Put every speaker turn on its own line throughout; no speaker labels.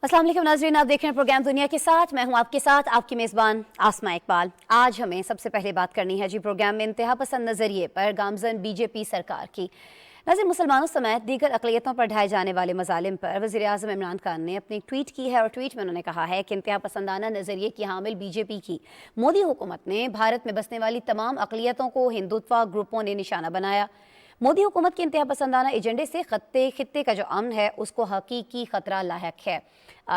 अस्सलाम वालेकुम नाज़रीन, आप देख रहे हैं प्रोग्राम दुनिया के साथ। मैं हूं आपके साथ आपकी मेज़बान आसमा इकबाल। आज हमें सबसे पहले बात करनी है जी प्रोग्राम में इंतहा पसंद नज़रिए पर गामजन बीजेपी सरकार की। नाज़रीन, मुसलमानों समेत दीगर अक़लियतों पर ढाए जाने वाले मज़ालिम पर वज़ीर आज़म इमरान खान ने अपनी ट्वीट की है और ट्वीट में उन्होंने कहा है कि इंतहा पसंदाना नज़रिए की हामिल बीजेपी की मोदी हुकूमत ने भारत में बसने वाली तमाम अक़लियतों को हिंदुत्व ग्रुपों ने निशाना बनाया। मोदी हुकूमत के इंतहा पसंदाना एजेंडे से खत्ते का जो अमन है उसको हकीकी खतरा लायक है।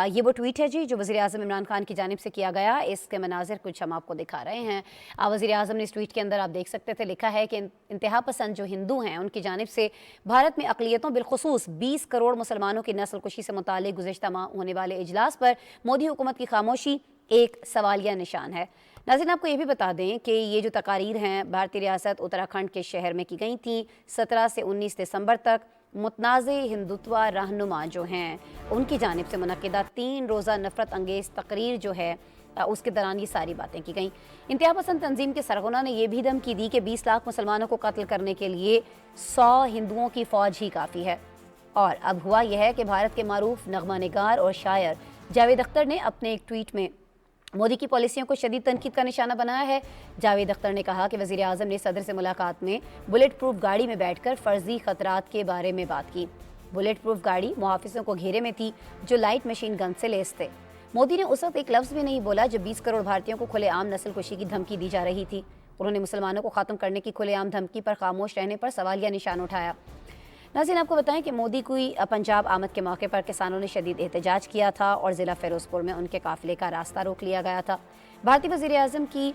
ये वो ट्वीट है जी जो वज़ीर आज़म इमरान खान की जानिब से किया गया। इसके मनाजिर कुछ हम आपको दिखा रहे हैं। वज़ीर आज़म ने इस ट्वीट के अंदर आप देख सकते थे लिखा है कि इंतहा पसंद जो हिंदू हैं उनकी जानिब से भारत में अक़लियतों बिलखुसूस 20 करोड़ मुसलमानों की नस्ल कुशी से मुतालिक गुज़िश्ता माह होने वाले इजलास पर मोदी हुकूमत की खामोशी एक सवालिया निशान है। नाज़रीन, आपको ये भी बता दें कि ये जो तकारीर हैं भारतीय रियासत उत्तराखंड के शहर में की गई थी। 17 से 19 दिसंबर तक मुतनाज़े हिंदुत्व रहनुमा जो हैं उनकी जानिब से मुनक़िदा 3 रोज़ा नफ़रत अंगेज़ तकरीर जो है उसके दौरान ये सारी बातें की गईं। इंतहा पसंद तंजीम के सरगना ने यह भी धमकी दी कि 20 लाख मुसलमानों को कत्ल करने के लिए 100 हिंदुओं की फ़ौज ही काफ़ी है। और अब हुआ यह है कि भारत के मारूफ नगमा निगार और शायर जावेद अख्तर ने अपने एक ट्वीट में मोदी की पॉलिसियों को शदीद तनकीद का निशाना बनाया है। जावेद अख्तर ने कहा कि वज़ीर आज़म ने सदर से मुलाकात में बुलेट प्रूफ गाड़ी में बैठकर फ़र्जी ख़तरात के बारे में बात की। बुलेट प्रूफ गाड़ी मुहाफ़िज़ों को घेरे में थी जो लाइट मशीन गन से लैस थे। मोदी ने उस वक्त एक लफ्ज़ भी नहीं बोला जब 20 करोड़ भारतीयों को खुलेआम नस्ल कुशी की धमकी दी जा रही थी। उन्होंने मुसलमानों को ख़त्म करने की खुलेआम धमकी पर खामोश रहने पर सवालिया निशान उठाया। नाज़रीन, आपको बताएं कि मोदी की पंजाब आमद के मौके पर किसानों ने शदीद एहतजाज किया था और ज़िला फ़िरोज़पुर में उनके काफ़िले का रास्ता रोक लिया गया था। भारतीय वज़ीर आज़म की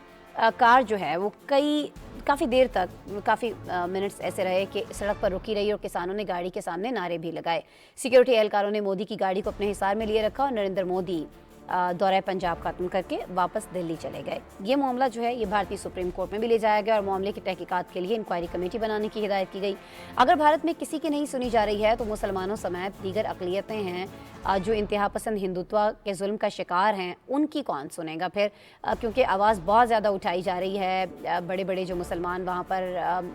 कार जो है वो काफ़ी देर तक काफ़ी मिनट्स ऐसे रहे कि सड़क पर रुकी रही और किसानों ने गाड़ी के सामने नारे भी लगाए। सिक्योरिटी एहलकारों ने मोदी की गाड़ी को अपने हिसार में लिए रखा और नरेंद्र मोदी दौरे पंजाब ख़त्म करके वापस दिल्ली चले गए। ये मामला जो है ये भारतीय सुप्रीम कोर्ट में भी ले जाया गया और मामले की तहकीकात के लिए इंक्वायरी कमेटी बनाने की हिदायत की गई। अगर भारत में किसी की नहीं सुनी जा रही है तो मुसलमानों समेत दीगर अक़लियतें हैं जो इंतहा पसंद हिंदुत्व के जुल्म का शिकार हैं उनकी कौन सुनेगा फिर, क्योंकि आवाज़ बहुत ज़्यादा उठाई जा रही है। बड़े बड़े जो मुसलमान वहाँ पर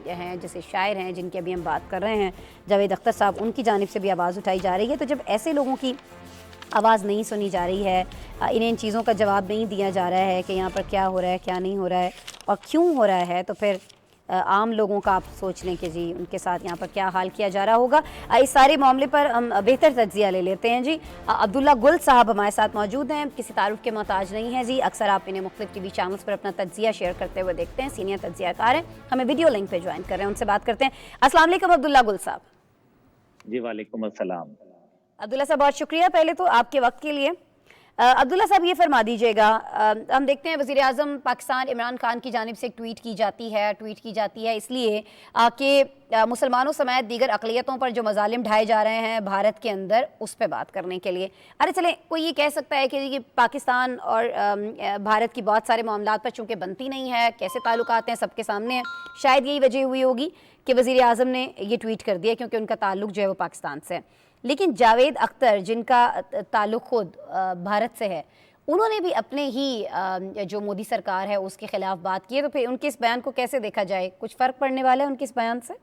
हैं जैसे शायर हैं जिनकी अभी हम बात कर रहे हैं जावेद अख्तर साहब, उनकी जानिब से भी आवाज़ उठाई जा रही है। तो जब ऐसे लोगों की आवाज़ नहीं सुनी जा रही है, इन्हें इन चीज़ों का जवाब नहीं दिया जा रहा है कि यहाँ पर क्या हो रहा है क्या नहीं हो रहा है और क्यों हो रहा है, तो फिर आम लोगों का आप सोच लें कि जी उनके साथ यहाँ पर क्या हाल किया जा रहा होगा। इस सारे मामले पर हम बेहतर तज्जिया ले लेते हैं जी। अब्दुल्ला गुल साहब हमारे साथ मौजूद हैं, किसी तारुफ के मोहताज नहीं है जी। अक्सर आप इन्हें मुख्तलिफ टीवी चैनल्स पर अपना तज्जिया शेयर करते हुए देखते हैं। सीनियर तज्जियाकार हैं, हमें वीडियो लिंक पे ज्वाइन कर रहे हैं, उनसे बात करते हैं। अस्सलाम वालेकुम अब्दुल्ला गुल साहब।
जी वालेकुम अस्सलाम।
अब्दुल्ला साहब बहुत शुक्रिया पहले तो आपके वक्त के लिए। अब्दुल्ला साहब ये फरमा दीजिएगा, हम देखते हैं वज़ीर आज़म पाकिस्तान इमरान खान की जानिब से एक ट्वीट की जाती है इसलिए कि मुसलमानों समेत दीगर अक़लियतों पर जो मज़ालिम ढाए जा रहे हैं भारत के अंदर उस पर बात करने के लिए। अरे चलें, कोई ये कह सकता है कि पाकिस्तान और भारत की बहुत सारे मामलात पर चूँकि बनती नहीं है, कैसे ताल्लुकात हैं सबके सामने हैं, शायद यही वजह हुई होगी कि वज़ीर आज़म ने ये ट्वीट कर दिया क्योंकि उनका ताल्लुक जो है वो पाकिस्तान से है। लेकिन जावेद अख्तर जिनका ताल्लुक़ खुद भारत से है, उन्होंने भी अपने ही जो मोदी सरकार है उसके ख़िलाफ़ बात की है। तो फिर उनके इस बयान को कैसे देखा जाए, कुछ फ़र्क पड़ने वाला है उनके इस बयान से?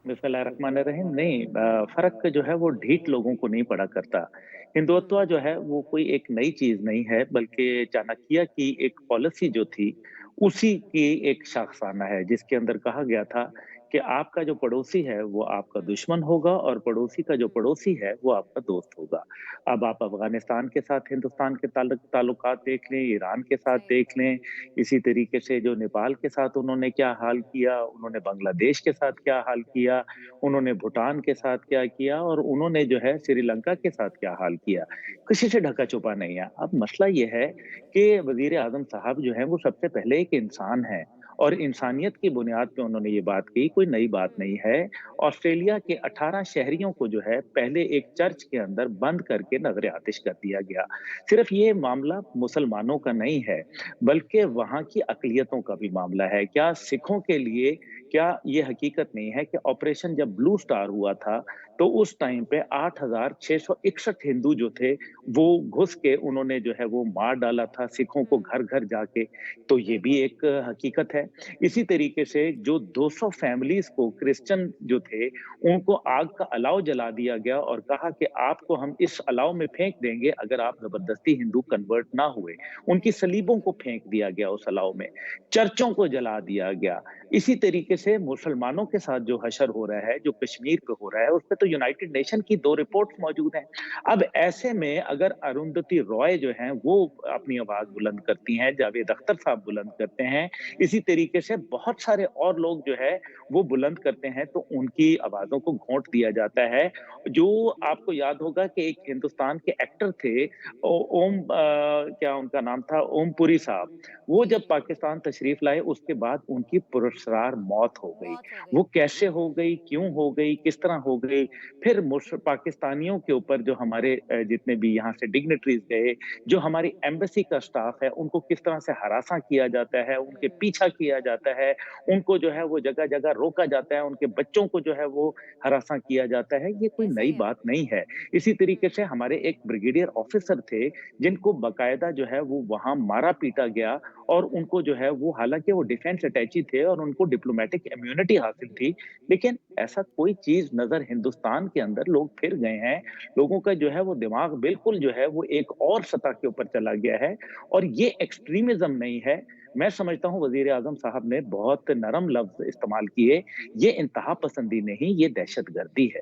बिस्मिल्लाहिर्रहमानिर्रहीम। नहीं, फ़र्क जो है वो ढीठ लोगों को नहीं पड़ा करता। हिंदुत्व जो है वो कोई एक नई चीज़ नहीं है, बल्कि चाणक्य की एक पॉलिसी जो थी उसी की एक शाखसाना है, जिसके अंदर कहा गया था कि आपका जो पड़ोसी है वो आपका दुश्मन होगा और पड़ोसी का जो पड़ोसी है वो आपका दोस्त होगा। अब आप अफ़गानिस्तान के साथ हिंदुस्तान के ताल्लुकात देख लें, ईरान के साथ
सही।
देख लें, इसी तरीके से जो नेपाल के साथ उन्होंने क्या हाल किया, उन्होंने बांग्लादेश के साथ क्या हाल किया, उन्होंने भूटान के साथ क्या किया और उन्होंने जो है श्रीलंका के साथ क्या हाल किया। किसी से ढका-छुपा नहीं है। अब मसला ये है कि वज़ीर आज़म साहब जो हैं वो सबसे पहले एक इंसान हैं और इंसानियत की बुनियाद पे उन्होंने ये बात कही, कोई नई बात नहीं है। ऑस्ट्रेलिया के 18 शहरियों को जो है पहले एक चर्च के अंदर बंद करके नज़र आतिश कर दिया गया। सिर्फ ये मामला मुसलमानों का नहीं है, बल्कि वहाँ की अक़लियतों का भी मामला है। क्या सिखों के लिए क्या ये हकीकत नहीं है कि ऑपरेशन जब ब्लू स्टार हुआ था, तो उस टाइम पे 8,661 हिंदू जो थे, वो घुस के उन्होंने जो है वो मार डाला था सिखों को घर-घर जाके, तो ये भी
बिल्कुल।
एक हकीकत है। इसी तरीके से जो 200 फैमिलीज़ को क्रिश्चियन जो थे, उनको आग का अलाव जला दिया गया और कहा कि आपको हम इस अलाव में फेंक देंगे अगर आप ज़बरदस्ती हिंदू कन्वर्ट ना हुए। उनकी सलीबों को फेंक दिया गया उस अलाव में, चर्चों को जला दिया गया। इसी तरीके से मुसलमानों के साथ जो हशर हो रहा है, जो कश्मीर पे हो रहा है, उसपे तो यूनाइटेड नेशन की 2 रिपोर्ट्स मौजूद हैं। अब ऐसे में अगर अरुंधति रॉय जो हैं, वो अपनी आवाज़ बुलंद करती हैं, जावेद अख्तर साहब बुलंद करते हैं, इसी तरीके से बहुत सारे और लोग जो है, वो बुलंद करते हैं, तो उनकी आवाज़ों को घोंट दिया जाता है। जो आपको याद होगा कि एक हिंदुस्तान के एक्टर थे ओम क्या उनका नाम था? ओम पुरी साहब। वो
जी,
जब पाकिस्तान तशरीफ़ लाए उसके बाद उनकी पुरस्कार मौत हो गई।
मौत हो गई।
वो कैसे हो गई, क्यों हो गई, किस तरह हो गई? फिर मुस पाकिस्तानियों के ऊपर जो हमारे जितने भी यहाँ से डिग्निटरीज़ गए, जो हमारी एम्बेसी का स्टाफ है, उनको किस तरह से हरासा किया जाता है, उनके
हुँ,
पीछा किया जाता है, उनको जो है वो जगह-जगह रोका जाता है, उनके बच्चों को जो है वो हरासा किया जाता है, ये कोई
ऐसा
नई
ही है।
बात नहीं है। इसी
हुँ,
तरीके से हमारे एक ब्रिगेडियर ऑफिसर थे, जिनको बाकायदा जो है वो वहाँ मारा-पीटा गया और उनको जो है वो हालाँकि वो डिफेंस अटैची थे और उनको डिप्लोमैटिक इम्यूनिटी हासिल थी, लेकिन ऐसा कोई चीज़ नज़र हिंदुस्तान के अंदर लोग फिर गए हैं, लोगों का जो है वो दिमाग बिल्कुल जो है वो एक और सतह के ऊपर चला गया है और ये एक्सट्रीमिज़्म नहीं है। मैं समझता हूँ वज़ीर-ए-आज़म साहब ने बहुत नरम लफ्ज़ इस्तेमाल किए, ये इंतहा पसंदी नहीं, ये दहशतगर्दी है।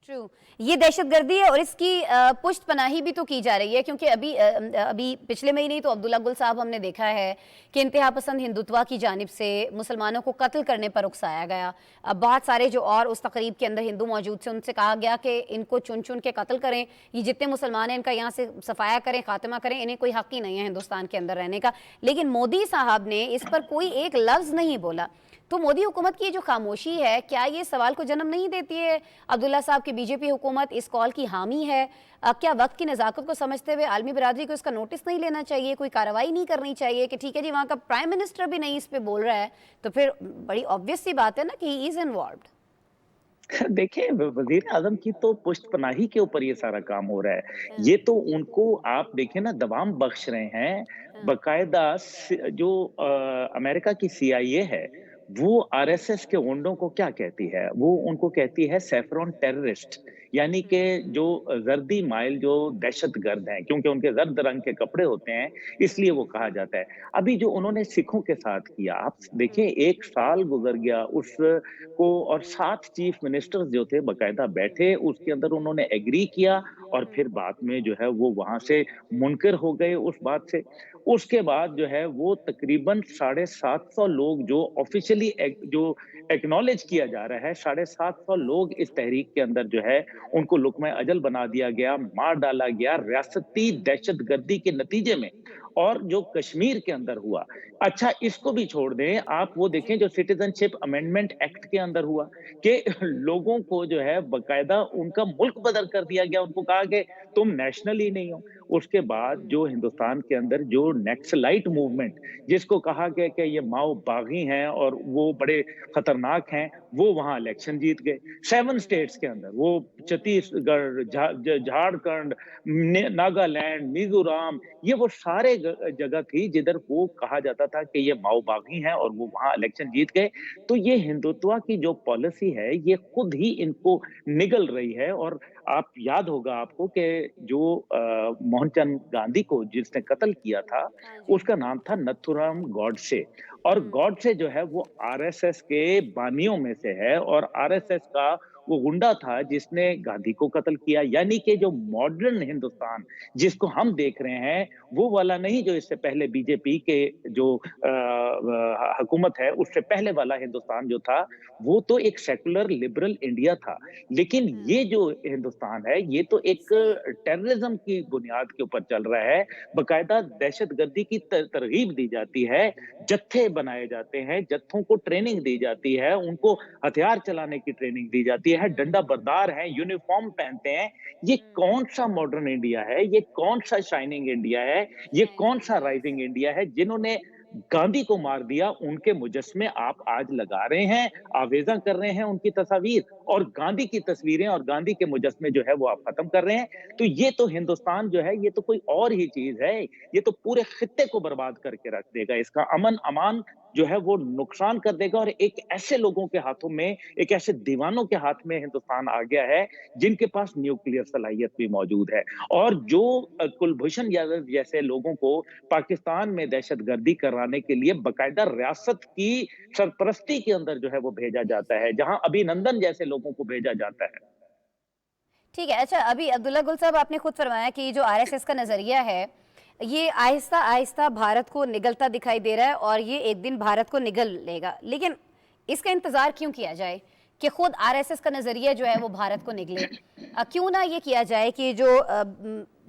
ट्रू। ये दहशतगर्दी है और इसकी पुष्ट-पनाही भी तो की जा रही है क्योंकि अभी पिछले महीने ही तो अब्दुल्ला गुल साहब हमने देखा है कि इंतहा पसंद हिंदुत्व की जानिब से मुसलमानों को कत्ल करने पर उकसाया गया। बहुत सारे जो और उस तकरीब के अंदर हिंदू मौजूद थे उनसे कहा गया कि इनको चुन-चुन के कत्ल करें, ये जितने मुसलमान हैं इनका यहाँ से सफाया करें, खात्मा करें, इन्हें कोई हक ही नहीं है हिंदुस्तान के अंदर रहने का। लेकिन मोदी साहब ने इस पर कोई एक लफ्ज़ नहीं बोला। तो मोदी हुकूमत की जो खामोशी है, क्या ये सवाल को जन्म नहीं देती है? अब्दुल्ला साहब की बीजेपी हुकूमत इस कॉल की हामी है। क्या वक्त की नज़ाकत को समझते हुए आलमी बिरादरी को इसका नोटिस नहीं लेना चाहिए, कोई कार्रवाई नहीं करनी चाहिए कि ठीक है जी, वहाँ का प्राइम मिनिस्टर भी नहीं इस पे बोल रहा है, तो फिर बड़ी ऑब्वियस सी बात है ना कि ही इज़ इन्वॉल्व्ड।
देखिए, व वज़ीर-ए-आज़म की तो पुष्ट-पनाही के ऊपर ये सारा काम हो रहा है।
हाँ,
ये तो उनको आप देखिए ना दवाम बख्श रहे हैं,
हाँ,
बाकायदा जो अमेरिका की सीआईए है, वो आरएसएस के गुंडों को क्या कहती है? वो उनको कहती है सैफ़रॉन टेररिस्ट यानी कि जो ज़र्दी माइल जो दहशतगर्द हैं, क्योंकि उनके ज़र्द रंग के कपड़े होते हैं, इसलिए वो कहा जाता है। अभी जो उन्होंने सिखों के साथ किया, आप देखिए 1 साल गुज़र गया उस को और 7 चीफ मिनिस्टर्स जो थे बाकायदा बैठे, उसके अंदर उन्होंने एग्री किया और फिर बाद में जो है वो वहाँ से मुनकर हो गए उस बात से। उसके बाद जो है वो तकरीबन 750 लोग जो ऑफ़िशियली जो एक्नॉलेज किया जा रहा है, 750 लोग इस तहरीक के अंदर जो है उनको लुक़्मा अजल बना दिया गया, मार डाला गया रियासती दहशतगर्दी के नतीजे में। और जो कश्मीर के अंदर हुआ, अच्छा इसको भी छोड़ दें, आप वो देखें
जी,
जो सिटीज़नशिप अमेंडमेंट एक्ट के अंदर हुआ कि लोगों को जो है बाकायदा उनका मुल्क बदल कर दिया गया, उनको कहा कि तुम नेशनल ही नहीं हो। उसके बाद जो हिंदुस्तान के अंदर जो नक्सलाइट मूवमेंट जिसको कहा गया कि ये माओ बागी हैं और वो बड़े खतरनाक हैं, वो वहाँ इलेक्शन जीत गए। 7 स्टेट्स के अंदर वो छत्तीसगढ़, झारखंड, नागालैंड, मिज़ोरम ये वो सारे जगह थी जिधर वो कहा जाता था कि ये माओ-बागी हैं और वो वहाँ इलेक्शन जीत गए। तो ये हिंदुत्व की जो पॉलिसी है, ये खुद ही इनको निगल रही है और आप याद होगा आपको कि जो मोहनचंद गांधी को जिसने कत्ल किया था,
हाँ जी।
उसका नाम था नथुराम गॉडसे और
हुँ,
गॉडसे जो है वो आरएसएस के बानियों में से है और आरएसएस का वो गुंडा था जिसने गांधी को कत्ल किया। यानी कि जो मॉडर्न हिंदुस्तान जिसको हम देख रहे हैं, वो वाला नहीं जो इससे पहले बीजेपी के जो हुकूमत है, उससे पहले वाला हिंदुस्तान जो था, वो तो एक सेक्युलर लिबरल इंडिया था। लेकिन
हाँ,
ये जो हिंदुस्तान है, ये तो एक
सही है।
टेररिज़्म की बुनियाद के ऊपर चल रहा है। बाकायदा दहशतगर्दी की तरगीब दी जाती है, जत्थे बनाए जाते हैं, जत्थों को ट्रेनिंग दी जाती है, उनको हथियार चलाने की ट्रेनिंग दी जाती है, डंडा
हुँ,
बरदार हैं, यूनिफ़ॉर्म पहनते हैं। ये
हुँ,
कौन-सा मॉडर्न इंडिया है? ये कौन-सा शाइनिंग इंडिया है? ये
शाइनिंग
कौन-सा
इंडिया।
राइज़िंग इंडिया है? जिन्होंने गांधी को मार दिया, उनके मुजस्मे आप आज लगा रहे हैं, आवेज़ा कर रहे हैं उनकी तस्वीर اور गांधी की तस्वीरें और गांधी के मुजस्मे जो है वो आप खत्म कर रहे हैं, तो ये तो हिंदुस्तान जो है ये तो कोई और ही चीज है, ये तो पूरे खित्ते को बर्बाद करके रख देगा, इसका अमन अमान जो है वो नुकसान कर देगा। और एक ऐसे लोगों के हाथों में, एक ऐसे दीवानों के हाथ में हिंदुस्तान आ गया है जिनके पास न्यूक्लियर सलाहियत भी मौजूद है, और जो कुलभूषण यादव जैसे लोगों को पाकिस्तान में दहशतगर्दी कराने के लिए बकायदा रियासत की सरपरस्ती के अंदर जो है वो भेजा जाता है, जहां अभिनंदन जैसे लोगों को भेजा जाता है।
ठीक है। अच्छा, अभी अब्दुल्ला गुल साहब आपने खुद फरमाया कि जो आरएसएस का नज़रिया है ये आहिस्ता आहिस्ता भारत को निगलता दिखाई दे रहा है और ये एक दिन भारत को निगल लेगा, लेकिन इसका इंतज़ार क्यों किया जाए कि खुद आरएसएस का नज़रिया जो है वो भारत को निगले? क्यों ना ये किया जाए कि जो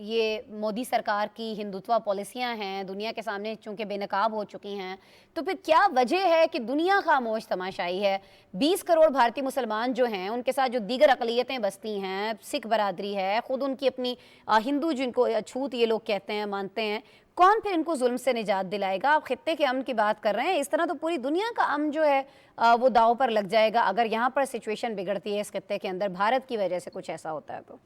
ये मोदी सरकार की हिंदुत्व पॉलिसियां हैं दुनिया के सामने चूंकि बेनकाब हो चुकी हैं, तो फिर क्या वजह है कि दुनिया खामोश तमाशाई है? 20 करोड़ भारतीय मुसलमान जो हैं उनके साथ जो दीगर अकलियतें बसती हैं, सिख बरादरी है, खुद उनकी अपनी हिंदू जिनको अछूत ये लोग कहते हैं, मानते हैं, कौन फिर इनको जुल्म से निजात दिलाएगा? आप खित्ते के अमन की बात कर रहे हैं, इस तरह तो पूरी दुनिया का अमन जो है वो दांव पर लग जाएगा अगर यहाँ पर सिचुएशन बिगड़ती है इस खित्ते के अंदर, भारत की वजह से कुछ ऐसा होता है तो।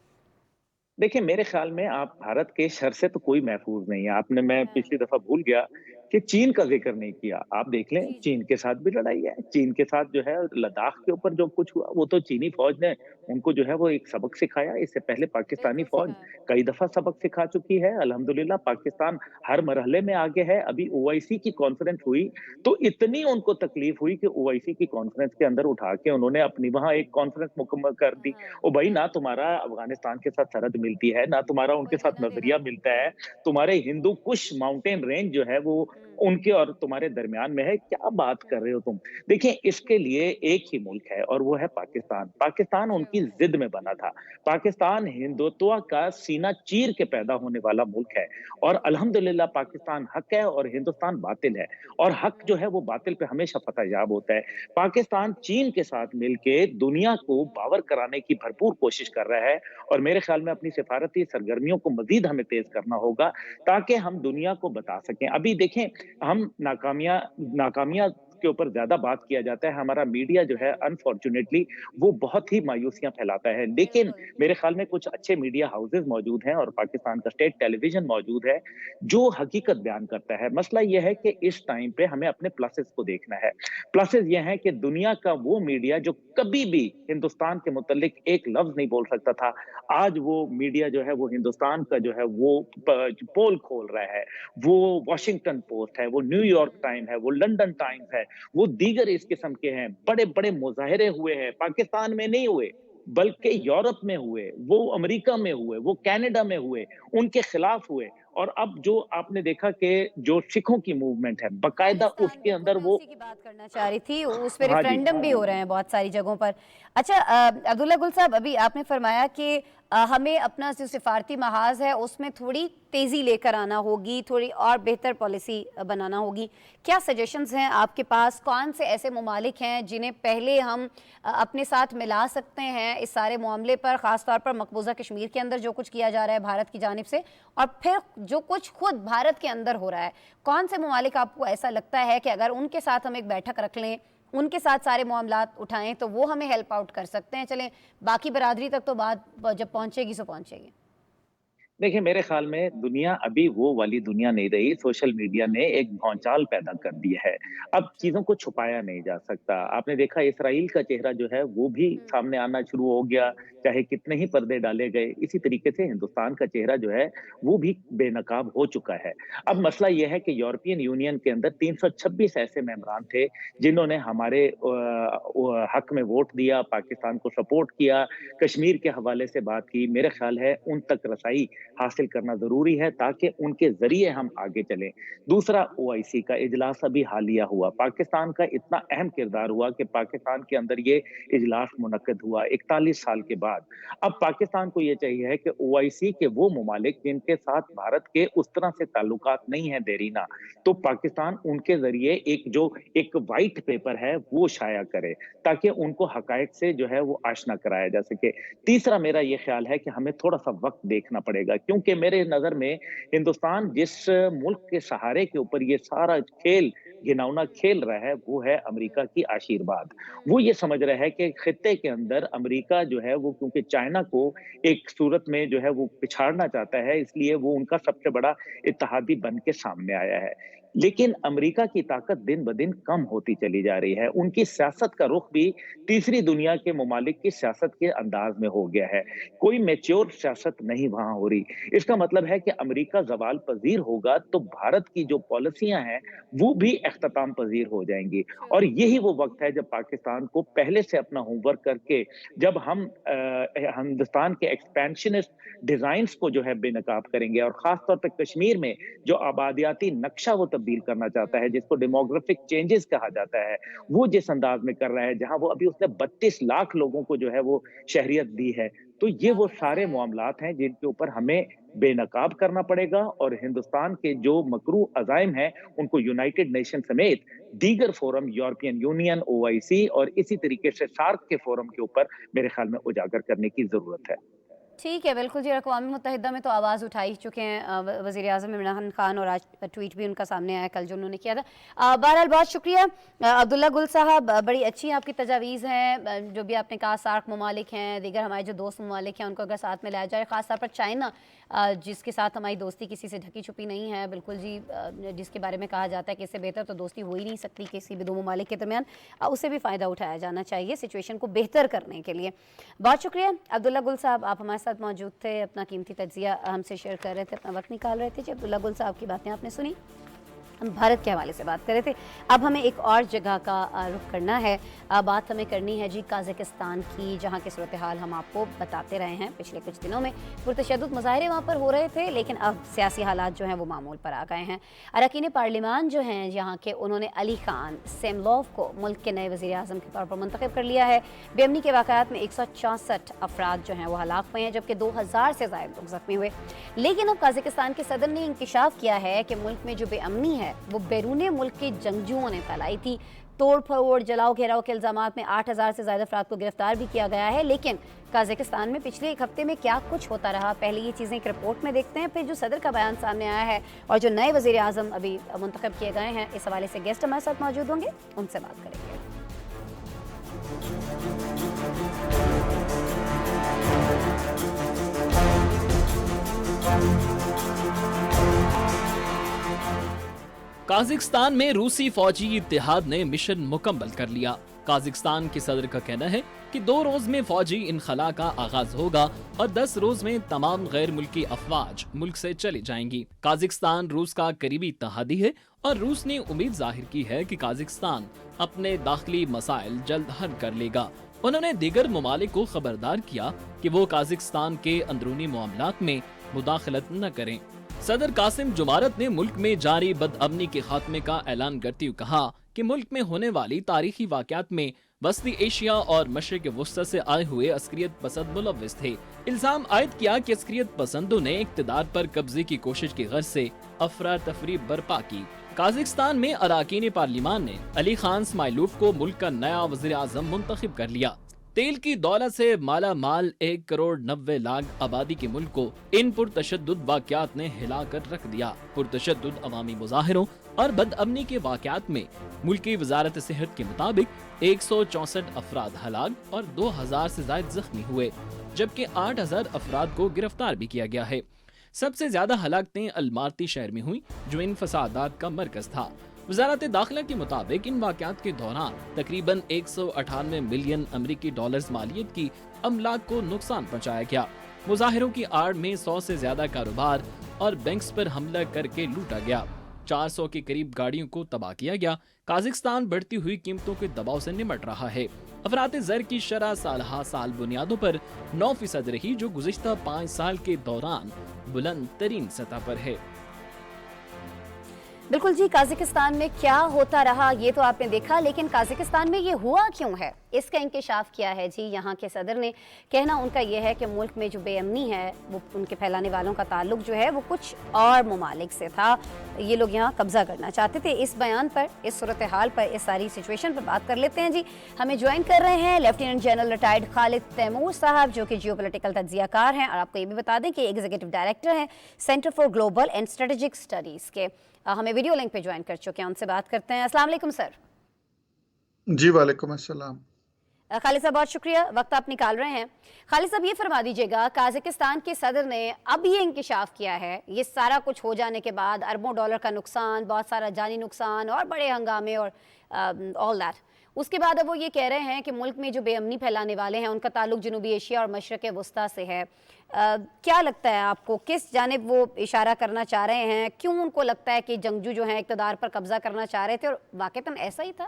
देखिए, मेरे ख्याल में आप भारत के शर से तो कोई महफूज नहीं है। मैं पिछली दफा भूल गया कि चीन का जिक्र नहीं किया। आप देख लें,
जी जी।
चीन के साथ भी लड़ाई है। चीन के साथ जो है लद्दाख के ऊपर जो कुछ हुआ, वो तो चीनी फौज ने उनको जो है वो एक सबक सिखाया। इससे पहले पाकिस्तानी
बिल्कुल
फौज
सिखाया।
कई दफा सबक सिखा चुकी है। अल्हम्दुलिल्लाह पाकिस्तान हर मरहले में आगे है। अभी ओआईसी की कॉन्फ्रेंस हुई, तो इतनी उनको तकलीफ हुई कि ओआईसी की कॉन्फ्रेंस के अंदर उठा के उन्होंने अपनी वहां एक कॉन्फ्रेंस मुकम्मल कर दी।
हाँ
ओ भाई, ना
हाँ।
तुम्हारा अफगानिस्तान के साथ सरहद मिलती है, ना तुम्हारा उनके
कोई
साथ
लेना देना
नजरिया
नहीं।
मिलता है। तुम्हारे हिंदू कुश माउंटेन रेंज जो है वो उनके और तुम्हारे दरमियान में है। क्या बात कर रहे हो तुम? देखिए, इसके लिए एक ही मुल्क है और वो है पाकिस्तान। पाकिस्तान
ट्रू।
उनकी जिद में बना था। पाकिस्तान हिंदुत्व का सीना चीर के पैदा होने वाला मुल्क है, और अल्हम्दुलिल्लाह पाकिस्तान हक है और हिंदुस्तान बातिल है, और हक जो है वो बातिल पे हमेशा फतेहयाब होता है। पाकिस्तान चीन के साथ मिलके दुनिया को बावर कराने की भरपूर कोशिश कर रहा है, और मेरे ख्याल में अपनी सिफारती सरगर्मियों को मजीद हमें तेज करना होगा ताकि हम दुनिया को बता सकें। अभी देखें, हम नाकामियां के ऊपर ज्यादा बात किया जाता है। हमारा मीडिया जो है
हाँ
अनफॉर्चुनेटली वो बहुत ही मायूसियां फैलाता है, लेकिन
बिल्कुल।
मेरे ख्याल में कुछ अच्छे मीडिया हाउसेज मौजूद हैं और पाकिस्तान का स्टेट टेलीविजन मौजूद है जो हकीकत बयान करता है। मसला यह है कि इस टाइम पे हमें अपने प्लसेस को देखना है। प्लसेस ये हैं कि दुनिया का वो मीडिया जो कभी भी हिंदुस्तान के मुतालिक एक लफ्ज नहीं बोल सकता था, आज वो मीडिया जो है वो हिंदुस्तान का जो है वो पोल खोल रहा है। वो वॉशिंगटन पोस्ट है, वो न्यूयॉर्क टाइम है, वो लंदन टाइम्स है, वो दीगर इस किस्म के हैं। बड़े बड़े मुजाहिरे हुए हैं, पाकिस्तान में नहीं हुए बल्कि यूरोप में हुए, वो अमेरिका में हुए, वो कनाडा में हुए, उनके खिलाफ हुए। और अब जो आपने देखा कि जो सिखों की मूवमेंट है, बकायदा
खालिस्तान,
उसके
बिल्कुल
अंदर
मैं
वो।
उसी की बात करना चाह रही थी, उस पे
हाँ जी।
रेफरेंडम भी हो रहे हैं बहुत सारी जगहों पर। अच्छा, अब्दुल्ला गुल साहब, अभी आपने फरमाया कि हमें अपना जो सिफारती महाज है उसमें थोड़ी तेज़ी लेकर आना होगी, थोड़ी और बेहतर पॉलिसी बनाना होगी। क्या सजेशंस हैं आपके पास? कौन से ऐसे ममालिक हैं जिन्हें पहले हम अपने साथ मिला सकते हैं इस सारे मामले पर, ख़ास तौर पर मकबूजा कश्मीर के अंदर जो कुछ किया जा रहा है भारत की जानिब से, और फिर जो कुछ खुद भारत के अंदर हो रहा है, कौन से ममालिक आपको ऐसा लगता है कि अगर उनके साथ हम एक बैठक रख लें, उनके साथ सारे मामलात उठाएं तो वो हमें हेल्प आउट कर सकते हैं? चलें, बाकी बरादरी तक तो बात जब पहुंचेगी सो पहुंचेगी।
देखिए, मेरे ख्याल में दुनिया अभी वो वाली दुनिया नहीं रही। सोशल मीडिया ने एक भौचाल पैदा कर दी है। अब
ट्रू।
चीज़ों को छुपाया नहीं जा सकता। आपने देखा इसराइल का चेहरा जो है वो भी सामने आना शुरू हो गया, चाहे कितने ही पर्दे डाले गए। इसी तरीके से हिंदुस्तान का चेहरा जो है वो भी बेनकाब हो चुका है। अब
जी।
मसला ये है कि यूरोपियन यूनियन के अंदर 326 ऐसे मेंबरान थे जिन्होंने हमारे हक में वोट दिया, पाकिस्तान को सपोर्ट किया, कश्मीर के हवाले से बात की। मेरा ख्याल है उन तक रसाई हासिल करना ज़रूरी है ताकि उनके ज़रिए हम आगे चलें। दूसरा, ओआईसी का इजलास अभी हालिया हुआ। पाकिस्तान का इतना अहम किरदार हुआ कि पाकिस्तान के अंदर ये इजलास मुनक्किद हुआ 41 साल के बाद। अब पाकिस्तान को ये चाहिए है कि ओआईसी के वो ममालिक जिनके साथ भारत के उस तरह से ताल्लुकात नहीं है देरीना, तो पाकिस्तान उनके ज़रिए एक व्हाइट पेपर है वो शाया करे ताकि उनको हकायक से जो है वो आशना कराया जा सके। तीसरा, मेरा ये ख्याल है कि हमें थोड़ा-सा वक़्त देखना पड़ेगा, क्योंकि मेरे नज़र में हिंदुस्तान जिस मुल्क के सहारे के ऊपर ये सारा खेल घिनौना खेल रहा है वो है अमेरिका की आशीर्वाद। वो ये समझ रहा है कि खित्ते के अंदर अमेरिका जो है वो क्योंकि चाइना को एक सूरत में जो है वो पिछाड़ना चाहता है, इसलिए वो उनका सबसे बड़ा इत्तेहादी बन के सामने आया है। लेकिन अमेरिका की ताकत दिन-ब-दिन कम होती चली जा रही है। उनकी सियासत का रुख भी तीसरी दुनिया के ममालिक की सियासत के अंदाज में हो गया है। कोई मैच्योर सियासत नहीं वहाँ हो रही। इसका मतलब है कि अमेरिका ज़वाल पज़ीर होगा तो भारत की जो पॉलिसियाँ हैं, वो भी इख्तिताम पज़ीर हो जाएँगी। और यही वो वक़्त है जब पाकिस्तान को पहले से अपना होमवर्क करके जब हम हिंदुस्तान के एक्सपेंशनिस्ट डिज़ाइन्स को जो है बेनकाब करेंगे और ख़ास तौर पे कश्मीर में जो आबादियाती नक्शा वो तब्दील करना चाहता है, जिसको डेमोग्राफिक चेंजेस कहा जाता है, वो जिस अंदाज में कर रहा है, जहां वो अभी उसने 32 लाख लोगों को जो है वो शहरियत दी है, तो ये वो सारे मामलात हैं जिनके ऊपर हमें बेनकाब करना पड़ेगा और हिंदुस्तान के जो मकरू अज़ाइम हैं, उनको यूनाइटेड नेशन समेत दीगर फोरम, यूरोपियन यूनियन, ओआईसी और इसी तरीके से सार्क के फोरम के ऊपर मेरे ख्याल में उजागर करने की जरूरत है।
ठीक है, बिल्कुल जी। अक़वाम मुत्तहिदा में तो आवाज़ उठा ही चुके हैं वज़ीर आज़म इमरान खान, और आज ट्वीट भी उनका सामने आया कल जो उन्होंने किया था। बहरहाल बहुत शुक्रिया अब्दुल्ला गुल साहब, बड़ी अच्छी आपकी तजावीज़ हैं। जो भी आपने कहा सार्क ममालिक हैं, दीगर हमारे जो दोस्त ममालिक हैं, उनको अगर साथ में लाया जाए, ख़ास तौर पर चाइना जिसके साथ हमारी दोस्ती किसी से ढकी छुपी नहीं है, बिल्कुल जी, जिसके बारे में कहा जाता है कि इससे बेहतर तो दोस्ती हो ही नहीं सकती किसी भी दो ममालिक के दरमियान, उससे भी फ़ायदा उठाया जाना चाहिए सिचुएशन को बेहतर करने के लिए। बहुत शुक्रिया अब्दुल्ला गुल साहब, आप हमारे साथ मौजूद थे, अपना कीमती तज्ज़िया हमसे शेयर कर रहे थे, अपना वक्त निकाल रहे थे। जी, अब्दुल्ला गुल साहब की बातें आपने सुनी, हम भारत के हवाले से बात कर रहे थे। अब हमें एक और जगह का रुख करना है। बात हमें करनी है जी काज़ाकिस्तान की, जहाँ की सूरत हाल हम आपको बताते रहे हैं। पिछले कुछ दिनों में पुरतशद्दुद मुज़ाहरे वहाँ पर हो रहे थे, लेकिन अब सियासी हालात जो हैं वो मामूल पर आ गए हैं। अरकान पार्लिमान जो हैं यहाँ के, उन्होंने अली खान सेमलोव को मुल्क के नए वज़ीर आज़म के तौर पर मुंतखब कर लिया है। बेअमनी के वाक़यात में 164 अफराद जो हैं वो हलाक हुए हैं, जबकि 2000 से ज़ायद लोग ज़ख्मी हुए। लेकिन अब काज़ाकिस्तान के सदर ने इंकशाफ किया है कि मुल्क में जो बेअमनी है वो बैरूने मुल्क के जंगजुओं ने फैलाई थी। तोड़ फोड़, जलाओ घेराव के इल्ज़ामात में 8000 से ज़्यादा अफराद को गिरफ्तार भी किया गया है। लेकिन काज़ाकिस्तान में पिछले एक हफ्ते में क्या कुछ होता रहा, पहले ये चीज़ें एक रिपोर्ट में देखते हैं, फिर जो सदर का बयान सामने आया है और जो नए वज़ीर आज़म अभी मुंतखब किए गए हैं, इस हवाले से गेस्ट हमारे साथ मौजूद होंगे, उनसे बात करेंगे।
काज़ाकिस्तान में रूसी फौजी इत्तेहाद ने मिशन मुकम्मल कर लिया। काज़ाकिस्तान के सदर का कहना है कि 2 रोज में फौजी इनखला का आगाज होगा और 10 रोज में तमाम गैर मुल्की अफवाज मुल्क से चली जाएंगी। काज़ाकिस्तान रूस का करीबी इत्तेहादी है और रूस ने उम्मीद जाहिर की है कि काज़ाकिस्तान अपने दाखिली मसाइल जल्द हल कर लेगा। उन्होंने दीगर ममालिक को खबरदार किया कि वो काज़ाकिस्तान के अंदरूनी मामलात में मुदाखलत न करें। सदर कासिम जुमारत ने मुल्क में जारी बदअमनी के खात्मे का ऐलान करते हुए कहा कि मुल्क में होने वाली तारीखी वाक़यात में वस्ती एशिया और मशरिक़ वुस्ता से आए हुए अस्करियत पसंद मुलव्विस थे। इल्जाम आयद किया कि अस्करियत पसंदों ने इक़्तिदार पर कब्जे की कोशिश की गर्ज से अफरा तफरी बर्पा की। काज़ाकिस्तान में अरकान पार्लिमान ने अली खान इस्माइलोव को मुल्क का नया वज़ीर आज़म मुंतखब कर लिया। तेल की दौलत से माला माल 1 करोड़ 90 लाख आबादी के मुल्क को इन पुरतशद्दुद वाक़यात ने हिला कर रख दिया। पुरतशद्दुद अवामी मुज़ाहिरों और बदअमनी के वाक़यात में मुल्की वज़ारत सेहत के मुताबिक 164 अफराद हलाक और 2000 से ज़ायद ज़ख्मी हुए, जबकि 8000 अफराद को गिरफ्तार भी किया गया है। सबसे ज्यादा हलाकतें अलमार्ती शहर में हुई, जो इन फसादात का मरकज था। वज़ारत दाखिला के मुताबिक इन वाक़यात के दौरान तकरीबन 198 मिलियन अमरीकी डॉलर्स मालियत की अमलाक को नुकसान पहुँचाया गया। मुज़ाहिरों की आड़ में 100 से ज्यादा कारोबार और बैंक्स पर हमला करके लूटा गया। 400 के करीब गाड़ियों को तबाह किया गया। काज़ाकिस्तान बढ़ती हुई कीमतों के दबाव से निमट रहा है। अफरात ज़र की शरह साल बुनियादों पर 9% रही, जो गुज़िश्ता 5 साल के दौरान बुलंद तरीन सतह पर है।
बिल्कुल जी, काज़ाकिस्तान में क्या होता रहा ये तो आपने देखा, लेकिन काज़ाकिस्तान में ये हुआ क्यों है, اس کا انکشاف کیا ہے جی یہاں کے صدر نے. کہنا ان کا یہ ہے کہ ملک میں جو بے امنی ہے وہ ان کے پھیلانے والوں کا تعلق جو ہے وہ کچھ اور ممالک سے تھا, یہ لوگ یہاں قبضہ کرنا چاہتے تھے. اس بیان پر, اس صورتحال پر, اس ساری سچویشن پر بات کر لیتے ہیں جی. ہمیں جوائن کر رہے ہیں لیفٹیننٹ جنرل ریٹائرڈ خالد تیمور صاحب, جو کہ جیو پولیٹیکل تجزیہ کار ہیں, اور آپ کو یہ بھی بتا دیں کہ ایگزیکٹو ڈائریکٹر ہیں centre for global and strategic studies کے. ہمیں ویڈیو لنک پہ جوائن کر چکے ہیں, ان سے بات کرتے ہیں. السلام علیکم سر.
جی وعلیکم السلام.
خالد صاحب بہت شکریہ, وقت آپ نکال رہے ہیں. خالد صاحب یہ فرما دیجیے گا, قازقستان کے صدر نے اب یہ انکشاف کیا ہے, یہ سارا کچھ ہو جانے کے بعد, اربوں ڈالر کا نقصان, بہت سارا جانی نقصان اور بڑے ہنگامے اور آل دیٹ, اس کے بعد اب وہ یہ کہہ رہے ہیں کہ ملک میں جو بے امنی پھیلانے والے ہیں ان کا تعلق جنوبی ایشیا اور مشرق وسطیٰ سے ہے. کیا لگتا ہے آپ کو, کس جانب وہ اشارہ کرنا چاہ رہے ہیں؟ کیوں ان کو لگتا ہے کہ جنگجو جو ہیں اقتدار پر قبضہ کرنا چاہ رہے تھے, اور واقعتاً ایسا ہی تھا؟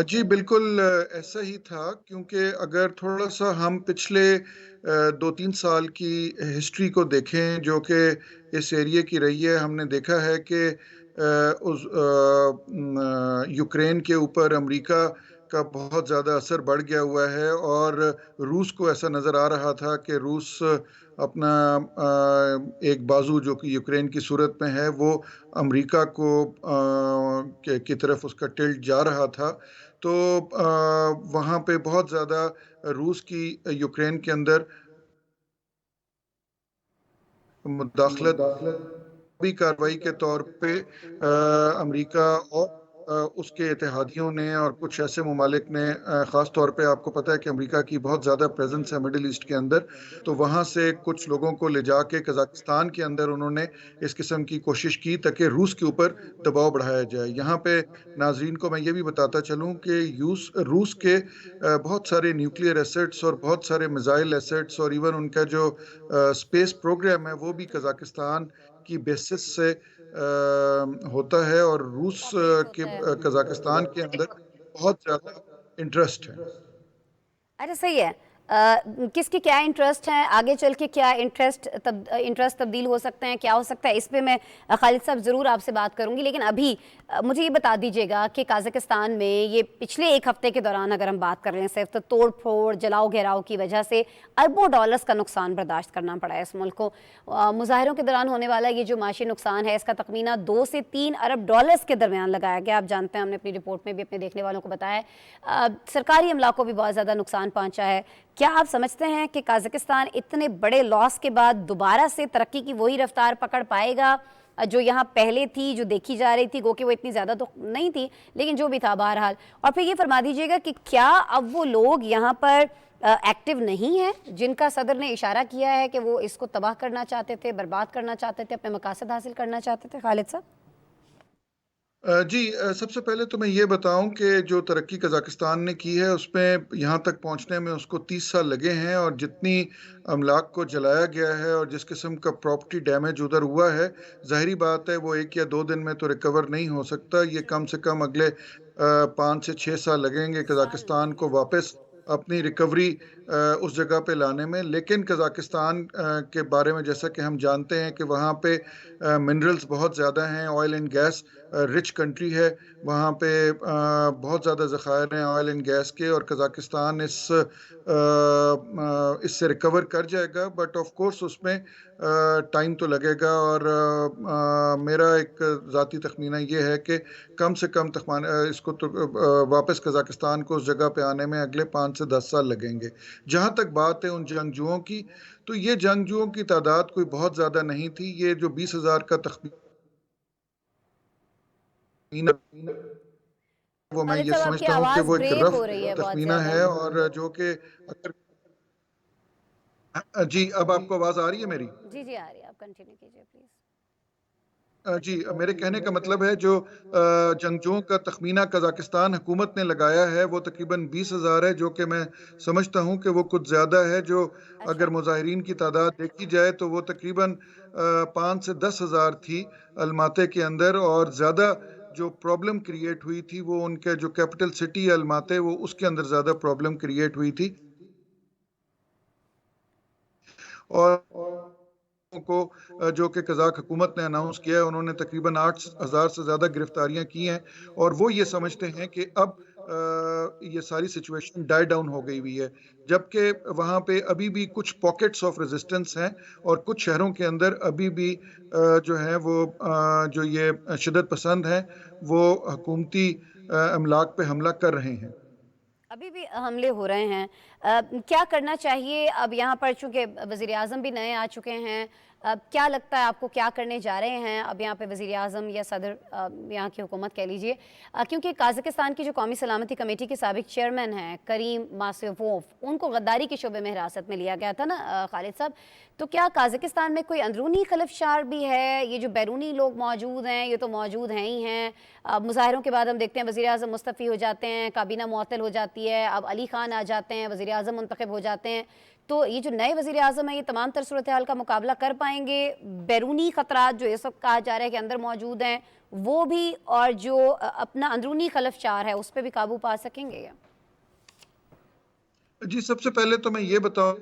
جی بالکل ایسا ہی تھا, کیونکہ اگر تھوڑا سا ہم پچھلے 2-3 سال کی ہسٹری کو دیکھیں جو کہ اس ایریے کی رہی ہے, ہم نے دیکھا ہے کہ یوکرین کے اوپر امریکہ کا بہت زیادہ اثر بڑھ گیا ہوا ہے, اور روس کو ایسا نظر آ رہا تھا کہ روس اپنا ایک بازو جو کہ یوکرین کی صورت میں ہے وہ امریکہ کو کی طرف اس کا ٹلٹ جا رہا تھا. تو وہاں پہ بہت زیادہ روس کی یوکرین کے اندر مداخلت بھی کارروائی کے طور پہ امریکہ اور اس کے اتحادیوں نے اور کچھ ایسے ممالک نے, خاص طور پہ آپ کو پتہ ہے کہ امریکہ کی بہت زیادہ پریزنس ہے مڈل ایسٹ کے اندر, تو وہاں سے کچھ لوگوں کو لے جا کے قزاقستان کے اندر انہوں نے اس قسم کی کوشش کی تاکہ روس کے اوپر دباؤ بڑھایا جائے. یہاں پہ ناظرین کو میں یہ بھی بتاتا چلوں کہ روس کے بہت سارے نیوکلیئر ایسٹس اور بہت سارے میزائل ایسٹس اور ایون ان کا جو اسپیس پروگرام ہے وہ بھی قزاقستان کی بیسس سے ہوتا ہے, اور روس کے قزاقستان کے اندر بہت زیادہ انٹرسٹ ہے.
اچھا صحیح ہے, کس کے کیا انٹرسٹ ہیں, آگے چل کے کیا انٹرسٹ تبدیل ہو سکتے ہیں, کیا ہو سکتا ہے, اس پہ میں خالد صاحب ضرور آپ سے بات کروں گی. لیکن ابھی مجھے یہ بتا دیجیے گا کہ قازقستان میں یہ پچھلے ایک ہفتے کے دوران اگر ہم بات کر رہے ہیں صرف, تو توڑ پھوڑ, جلاؤ گھیراؤ کی وجہ سے اربوں ڈالرز کا نقصان برداشت کرنا پڑا ہے اس ملک کو. مظاہروں کے دوران ہونے والا یہ جو معاشی نقصان ہے اس کا تخمینہ 2 سے 3 ارب ڈالرز کے درمیان لگایا گیا. آپ جانتے ہیں, ہم نے اپنی رپورٹ میں بھی اپنے دیکھنے والوں کو بتایا ہے, سرکاری املاک کو بھی بہت زیادہ نقصان پہنچا ہے. کیا آپ سمجھتے ہیں کہ قازقستان اتنے بڑے لاس کے بعد دوبارہ سے ترقی کی وہی رفتار پکڑ پائے گا جو یہاں پہلے تھی, جو دیکھی جا رہی تھی, گو کہ وہ اتنی زیادہ تو نہیں تھی لیکن جو بھی تھا بہرحال؟ اور پھر یہ فرما دیجیے گا کہ کیا اب وہ لوگ یہاں پر ایکٹیو نہیں ہیں جن کا صدر نے اشارہ کیا ہے کہ وہ اس کو تباہ کرنا چاہتے تھے, برباد کرنا چاہتے تھے, اپنے مقاصد حاصل کرنا چاہتے تھے؟ خالد صاحب.
جی سب سے پہلے تو میں یہ بتاؤں کہ جو ترقی قزاقستان نے کی ہے اس میں یہاں تک پہنچنے میں اس کو 30 سال لگے ہیں, اور جتنی املاک کو جلایا گیا ہے اور جس قسم کا پراپرٹی ڈیمیج ادھر ہوا ہے, ظاہری بات ہے وہ 1 یا 2 دن میں تو ریکور نہیں ہو سکتا. یہ کم سے کم اگلے 5 سے 6 سال لگیں گے قزاقستان کو واپس اپنی ریکوری اس جگہ پہ لانے میں. لیکن قزاقستان کے بارے میں جیسا کہ ہم جانتے ہیں کہ وہاں پہ منرلز بہت زیادہ ہیں, oil and gas rich country ہے, وہاں پہ بہت زیادہ ذخائر ہیں آئل اینڈ گیس کے, اور قزاقستان اس سے ریکور کر جائے گا, بٹ آف کورس اس میں ٹائم تو لگے گا. اور میرا ایک ذاتی تخمینہ یہ ہے کہ کم سے کم اس کو واپس قزاقستان کو اس جگہ پہ آنے میں اگلے 5 سے 10 سال لگیں گے. جہاں تک بات ہے ان جنگجوؤں کی, تو یہ جنگجوؤں کی تعداد کوئی بہت زیادہ نہیں تھی. یہ جو 20,000 کا تخمینہ وہ میں یہ سمجھتا ہوں کہ وہ ایک رف تخمینہ ہے, اور جو کہ جی اب آپ کو آواز آ رہی ہے میری؟
جی جی آ رہی ہے, آپ کنٹینیو کیجئے پلیز.
جی میرے کہنے کا مطلب ہے جو جنگجوؤں کا تخمینہ قزاقستان حکومت نے لگایا ہے وہ تقریباً 20,000 ہے, جو کہ میں سمجھتا ہوں کہ وہ کچھ زیادہ ہے. جو اگر مظاہرین کی تعداد دیکھی جائے تو وہ تقریباً 5 سے 10,000 تھی الماتے کے اندر, اور زیادہ جو پرابلم کریٹ ہوئی تھی وہ ان کے جو کیپٹل سٹی ہے الماتے, وہ اس کے اندر زیادہ پرابلم کریٹ ہوئی تھی. اور کو جو کہ قزاق حکومت نے اناؤنس کیا ہے, انہوں نے تقریباً 8,000 سے زیادہ گرفتاریاں کی ہیں, اور وہ یہ سمجھتے ہیں کہ اب یہ ساری سچویشن ڈائی ڈاؤن ہو گئی ہوئی ہے، جبکہ وہاں پہ ابھی بھی کچھ پاکٹس آف ریزسٹنس ہیں اور کچھ شہروں کے اندر ابھی بھی جو ہے وہ جو یہ شدت پسند ہیں وہ حکومتی املاک پہ حملہ کر رہے ہیں۔
ابھی بھی حملے ہو رہے ہیں، کیا کرنا چاہیے اب یہاں پر؟ چونکہ وزیر اعظم بھی نئے آ چکے ہیں، کیا لگتا ہے آپ کو کیا کرنے جا رہے ہیں اب یہاں پہ وزیر اعظم یا صدر یہاں کی حکومت کہہ لیجئے؟ کیونکہ قازقستان کی جو قومی سلامتی کمیٹی کے سابق چیئرمین ہیں کریم ماسیووف، ان کو غداری کے شعبے میں حراست میں لیا گیا تھا نا خالد صاحب، تو کیا قازقستان میں کوئی اندرونی خلفشار بھی ہے؟ یہ جو بیرونی لوگ موجود ہیں یہ تو موجود ہیں ہی ہیں، مظاہروں کے بعد ہم دیکھتے ہیں وزیر اعظم مستعفی ہو جاتے ہیں، کابینہ معطل ہو جاتی ہے، اب علی خان آ جاتے ہیں، وزیر اعظم منتخب ہو جاتے ہیں، تو یہ جو نئے وزیر اعظم ہیں یہ تمام تر صورتحال کا مقابلہ کر پائیں گے؟ بیرونی خطرات جو اس وقت کہا جا رہا ہے کہ اندر موجود ہیں وہ بھی، اور جو اپنا اندرونی خلفشار ہے اس پہ بھی قابو پا سکیں گے؟
جی سب سے پہلے تو میں یہ بتاؤں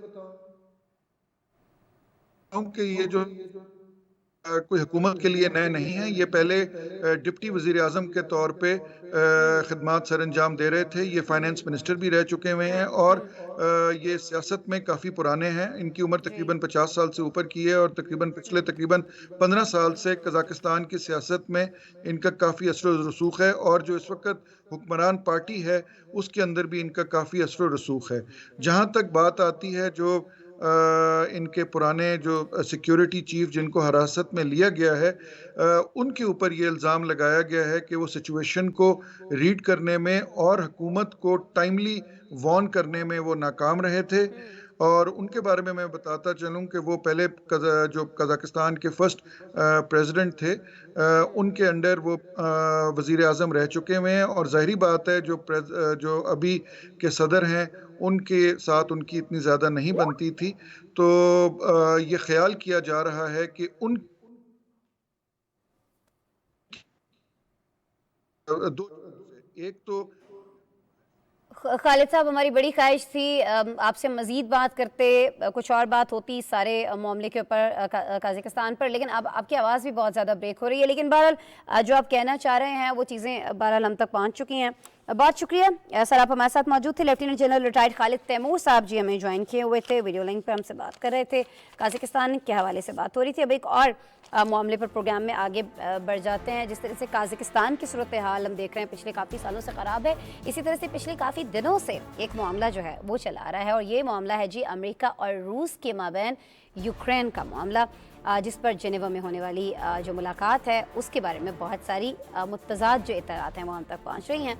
کہ یہ جو کوئی حکومت کے لیے نئے نہیں ہیں، یہ پہلے ڈپٹی وزیر اعظم کے طور پہ خدمات سر انجام دے رہے تھے، یہ فائنانس منسٹر بھی رہ چکے ہوئے ہیں اور یہ سیاست میں کافی پرانے ہیں، ان کی عمر تقریباً 50 سال سے اوپر کی ہے اور پچھلے 15 سال سے قزاقستان کی سیاست میں ان کا کافی اثر و رسوخ ہے، اور جو اس وقت حکمران پارٹی ہے اس کے اندر بھی ان کا کافی اثر و رسوخ ہے۔ جہاں تک بات آتی ہے جو ان کے پرانے جو سیکیورٹی چیف جن کو حراست میں لیا گیا ہے، ان کے اوپر یہ الزام لگایا گیا ہے کہ وہ سچویشن کو ریڈ کرنے میں اور حکومت کو ٹائملی وارن کرنے میں وہ ناکام رہے تھے، اور ان کے بارے میں بتاتا چلوں کہ وہ پہلے جو قزاقستان کے فرسٹ پریزیڈنٹ تھے، ان کے انڈر وہ وزیر اعظم رہ چکے ہوئے ہیں، اور ظاہری بات ہے جو ابھی کے صدر ہیں ان کے ساتھ ان کی اتنی زیادہ نہیں بنتی تھی، تو یہ خیال کیا جا رہا ہے کہ ان ایک تو
خالد صاحب ہماری بڑی خواہش تھی آپ سے مزید بات کرتے، کچھ اور بات ہوتی سارے معاملے کے اوپر قازقستان پر، لیکن اب آپ کی آواز بھی بہت زیادہ بریک ہو رہی ہے، لیکن بہرحال جو آپ کہنا چاہ رہے ہیں وہ چیزیں بہرحال ہم تک پہنچ چکی ہیں۔ بہت شکریہ سر، آپ ہمارے ساتھ موجود تھے۔ لیفٹیننٹ جنرل ریٹائرڈ خالد تیمور صاحب جی ہمیں جوائن کیے ہوئے تھے، ویڈیو لنک پہ ہم سے بات کر رہے تھے، قازقستان کے حوالے سے بات ہو رہی تھی۔ اب ایک اور معاملے پر پروگرام میں آگے بڑھ جاتے ہیں۔ جس طرح سے قازقستان کی صورتحال ہم دیکھ رہے ہیں پچھلے کافی سالوں سے خراب ہے، اسی طرح سے پچھلے کافی دنوں سے ایک معاملہ جو ہے وہ چلا رہا ہے، اور یہ معاملہ ہے جی امریکہ اور روس کے مابین یوکرین کا معاملہ، جس پر جنیوا میں ہونے والی جو ملاقات ہے اس کے بارے میں بہت ساری متضاد جو اطلاعات ہیں وہ ہم تک پہنچ رہی ہیں۔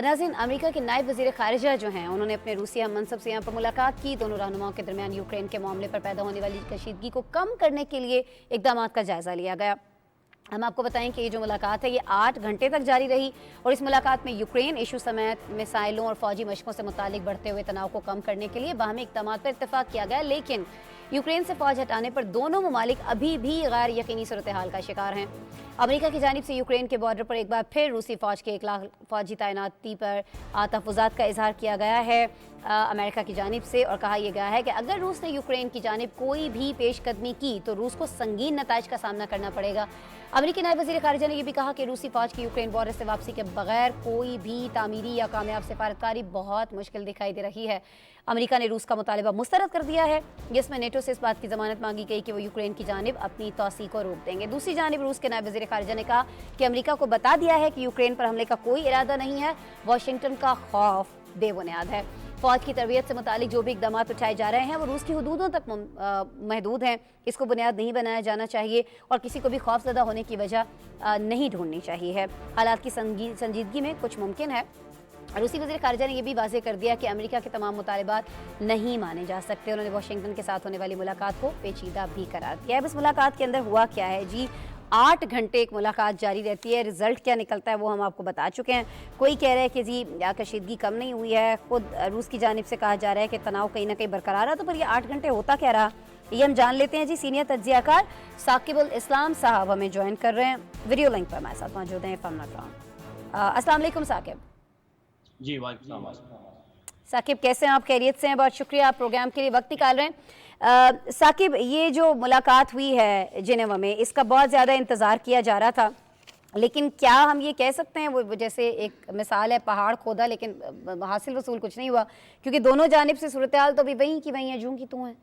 ناظرین، امریکہ کے نائب وزیر خارجہ جو ہیں انہوں نے اپنے روسی ہم منصب سے یہاں پر ملاقات کی، دونوں رہنماؤں کے درمیان یوکرین کے معاملے پر پیدا ہونے والی کشیدگی کو کم کرنے کے لیے اقدامات کا جائزہ لیا گیا۔ ہم آپ کو بتائیں کہ یہ جو ملاقات ہے یہ 8 گھنٹے تک جاری رہی، اور اس ملاقات میں یوکرین ایشو سمیت میسائلوں اور فوجی مشقوں سے متعلق بڑھتے ہوئے تناؤ کو کم کرنے کے لیے باہمی اقدامات پر اتفاق کیا گیا، لیکن یوکرین سے فوج ہٹانے پر دونوں ممالک ابھی بھی غیر یقینی صورتحال کا شکار ہیں۔ امریکہ کی جانب سے یوکرین کے بارڈر پر ایک بار پھر روسی فوج کے 1 لاکھ فوجی تعیناتی پر تحفظات کا اظہار کیا گیا ہے امریکہ کی جانب سے، اور کہا یہ گیا ہے کہ اگر روس نے یوکرین کی جانب کوئی بھی پیش قدمی کی تو روس کو سنگین نتائج کا سامنا کرنا پڑے گا۔ امریکی نائب وزیر خارجہ نے یہ بھی کہا کہ روسی فوج کی یوکرین بارڈر سے واپسی کے بغیر کوئی بھی تعمیری یا کامیاب سفارتکاری بہت مشکل دکھائی دے رہی ہے۔ امریکہ نے روس کا مطالبہ مسترد کر دیا ہے، جس میں نیٹو سے اس بات کی ضمانت مانگی گئی کہ وہ یوکرین کی جانب اپنی توسیع کو روک دیں گے۔ دوسری جانب روس کے نائب وزیر خارجہ نے کہا کہ امریکہ کو بتا دیا ہے کہ یوکرین پر حملے کا کوئی ارادہ نہیں ہے، واشنگٹن کا خوف بے بنیاد ہے۔ فوج کی تربیت سے متعلق جو بھی اقدامات اٹھائے جا رہے ہیں وہ روس کی حدودوں تک محدود ہیں، اس کو بنیاد نہیں بنایا جانا چاہیے اور کسی کو بھی خوف زدہ ہونے کی وجہ نہیں ڈھونڈنی چاہیے ہے۔ حالات کی سنجیدگی میں کچھ ممکن ہے۔ روسی وزیر خارجہ نے یہ بھی واضح کر دیا کہ امریکہ کے تمام مطالبات نہیں مانے جا سکتے۔ انہوں نے واشنگٹن کے ساتھ ہونے والی ملاقات کو پیچیدہ بھی قرار دیا ہے۔ اس ملاقات کے اندر ہوا کیا ہے جی؟ 8 گھنٹے ایک ملاقات جاری رہتی ہے، رزلٹ کیا نکلتا ہے وہ ہم آپ کو بتا چکے ہیں۔ کوئی کہہ رہا ہے کہ جی کشیدگی کم نہیں ہوئی ہے، خود روس کی جانب سے کہا جا رہا ہے کہ تناؤ کہیں نہ کہیں برقرار ہے، تو پھر یہ 8 گھنٹے ہوتا کیا رہا یہ ہم جان لیتے ہیں جی۔ سینئر تجزیہ کار ثاقب الاسلام صاحب ہمیں جوائن کر رہے ہیں، ویڈیو لنک پر ہمارے ساتھ موجود ہیں۔ السلام علیکم ثاقب۔
جی وعلیکم السلام۔
ثاقب کیسے ہیں آپ؟ خیریت سے ہیں؟ بہت شکریہ آپ پروگرام کے لیے وقت نکال رہے ہیں۔ ثاقب، یہ جو ملاقات ہوئی ہے جنیوا میں اس کا بہت زیادہ انتظار کیا جا رہا تھا، لیکن کیا ہم یہ کہہ سکتے ہیں وہ جیسے ایک مثال ہے پہاڑ کھودا لیکن حاصل وصول کچھ نہیں ہوا، کیونکہ دونوں جانب سے صورتحال تو بھی وہیں کی وہیں ہیں جوں کی توں ہیں؟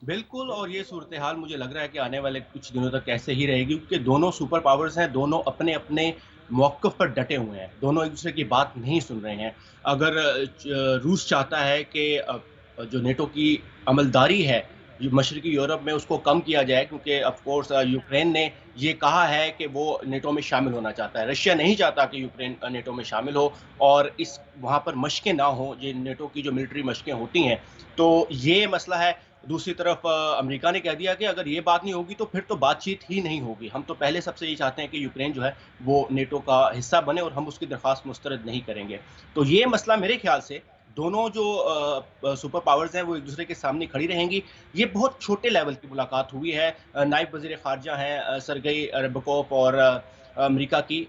بالکل، اور یہ صورتحال مجھے لگ رہا ہے کہ آنے والے کچھ دنوں تک ایسے ہی رہے گی، کیونکہ دونوں سپر پاورز ہیں، دونوں اپنے اپنے موقف پر ڈٹے ہوئے ہیں، دونوں ایک دوسرے کی بات نہیں سن رہے ہیں۔ اگر روس چاہتا ہے کہ جو نیٹو کی عملداری ہے مشرقی یورپ میں اس کو کم کیا جائے، کیونکہ آف کورس یوکرین نے یہ کہا ہے کہ وہ نیٹو میں شامل ہونا چاہتا ہے، رشیا نہیں چاہتا کہ یوکرین نیٹو میں شامل ہو اور وہاں پر مشقیں نہ ہوں، یہ نیٹو کی جو ملٹری مشقیں ہوتی ہیں، تو یہ مسئلہ ہے۔ دوسری طرف امریکہ نے کہہ دیا کہ اگر یہ بات نہیں ہوگی تو پھر تو بات چیت ہی نہیں ہوگی، ہم تو پہلے سب سے یہ چاہتے ہیں کہ یوکرین جو ہے وہ نیٹو کا حصہ بنے اور ہم اس کی درخواست مسترد نہیں کریں گے۔ تو یہ مسئلہ میرے خیال سے دونوں جو سپر پاورز ہیں وہ ایک دوسرے کے سامنے کھڑی رہیں گی۔ یہ بہت چھوٹے لیول کی ملاقات ہوئی ہے، نائب وزیر خارجہ ہیں سرگئی ریبکوف اور امریکہ کی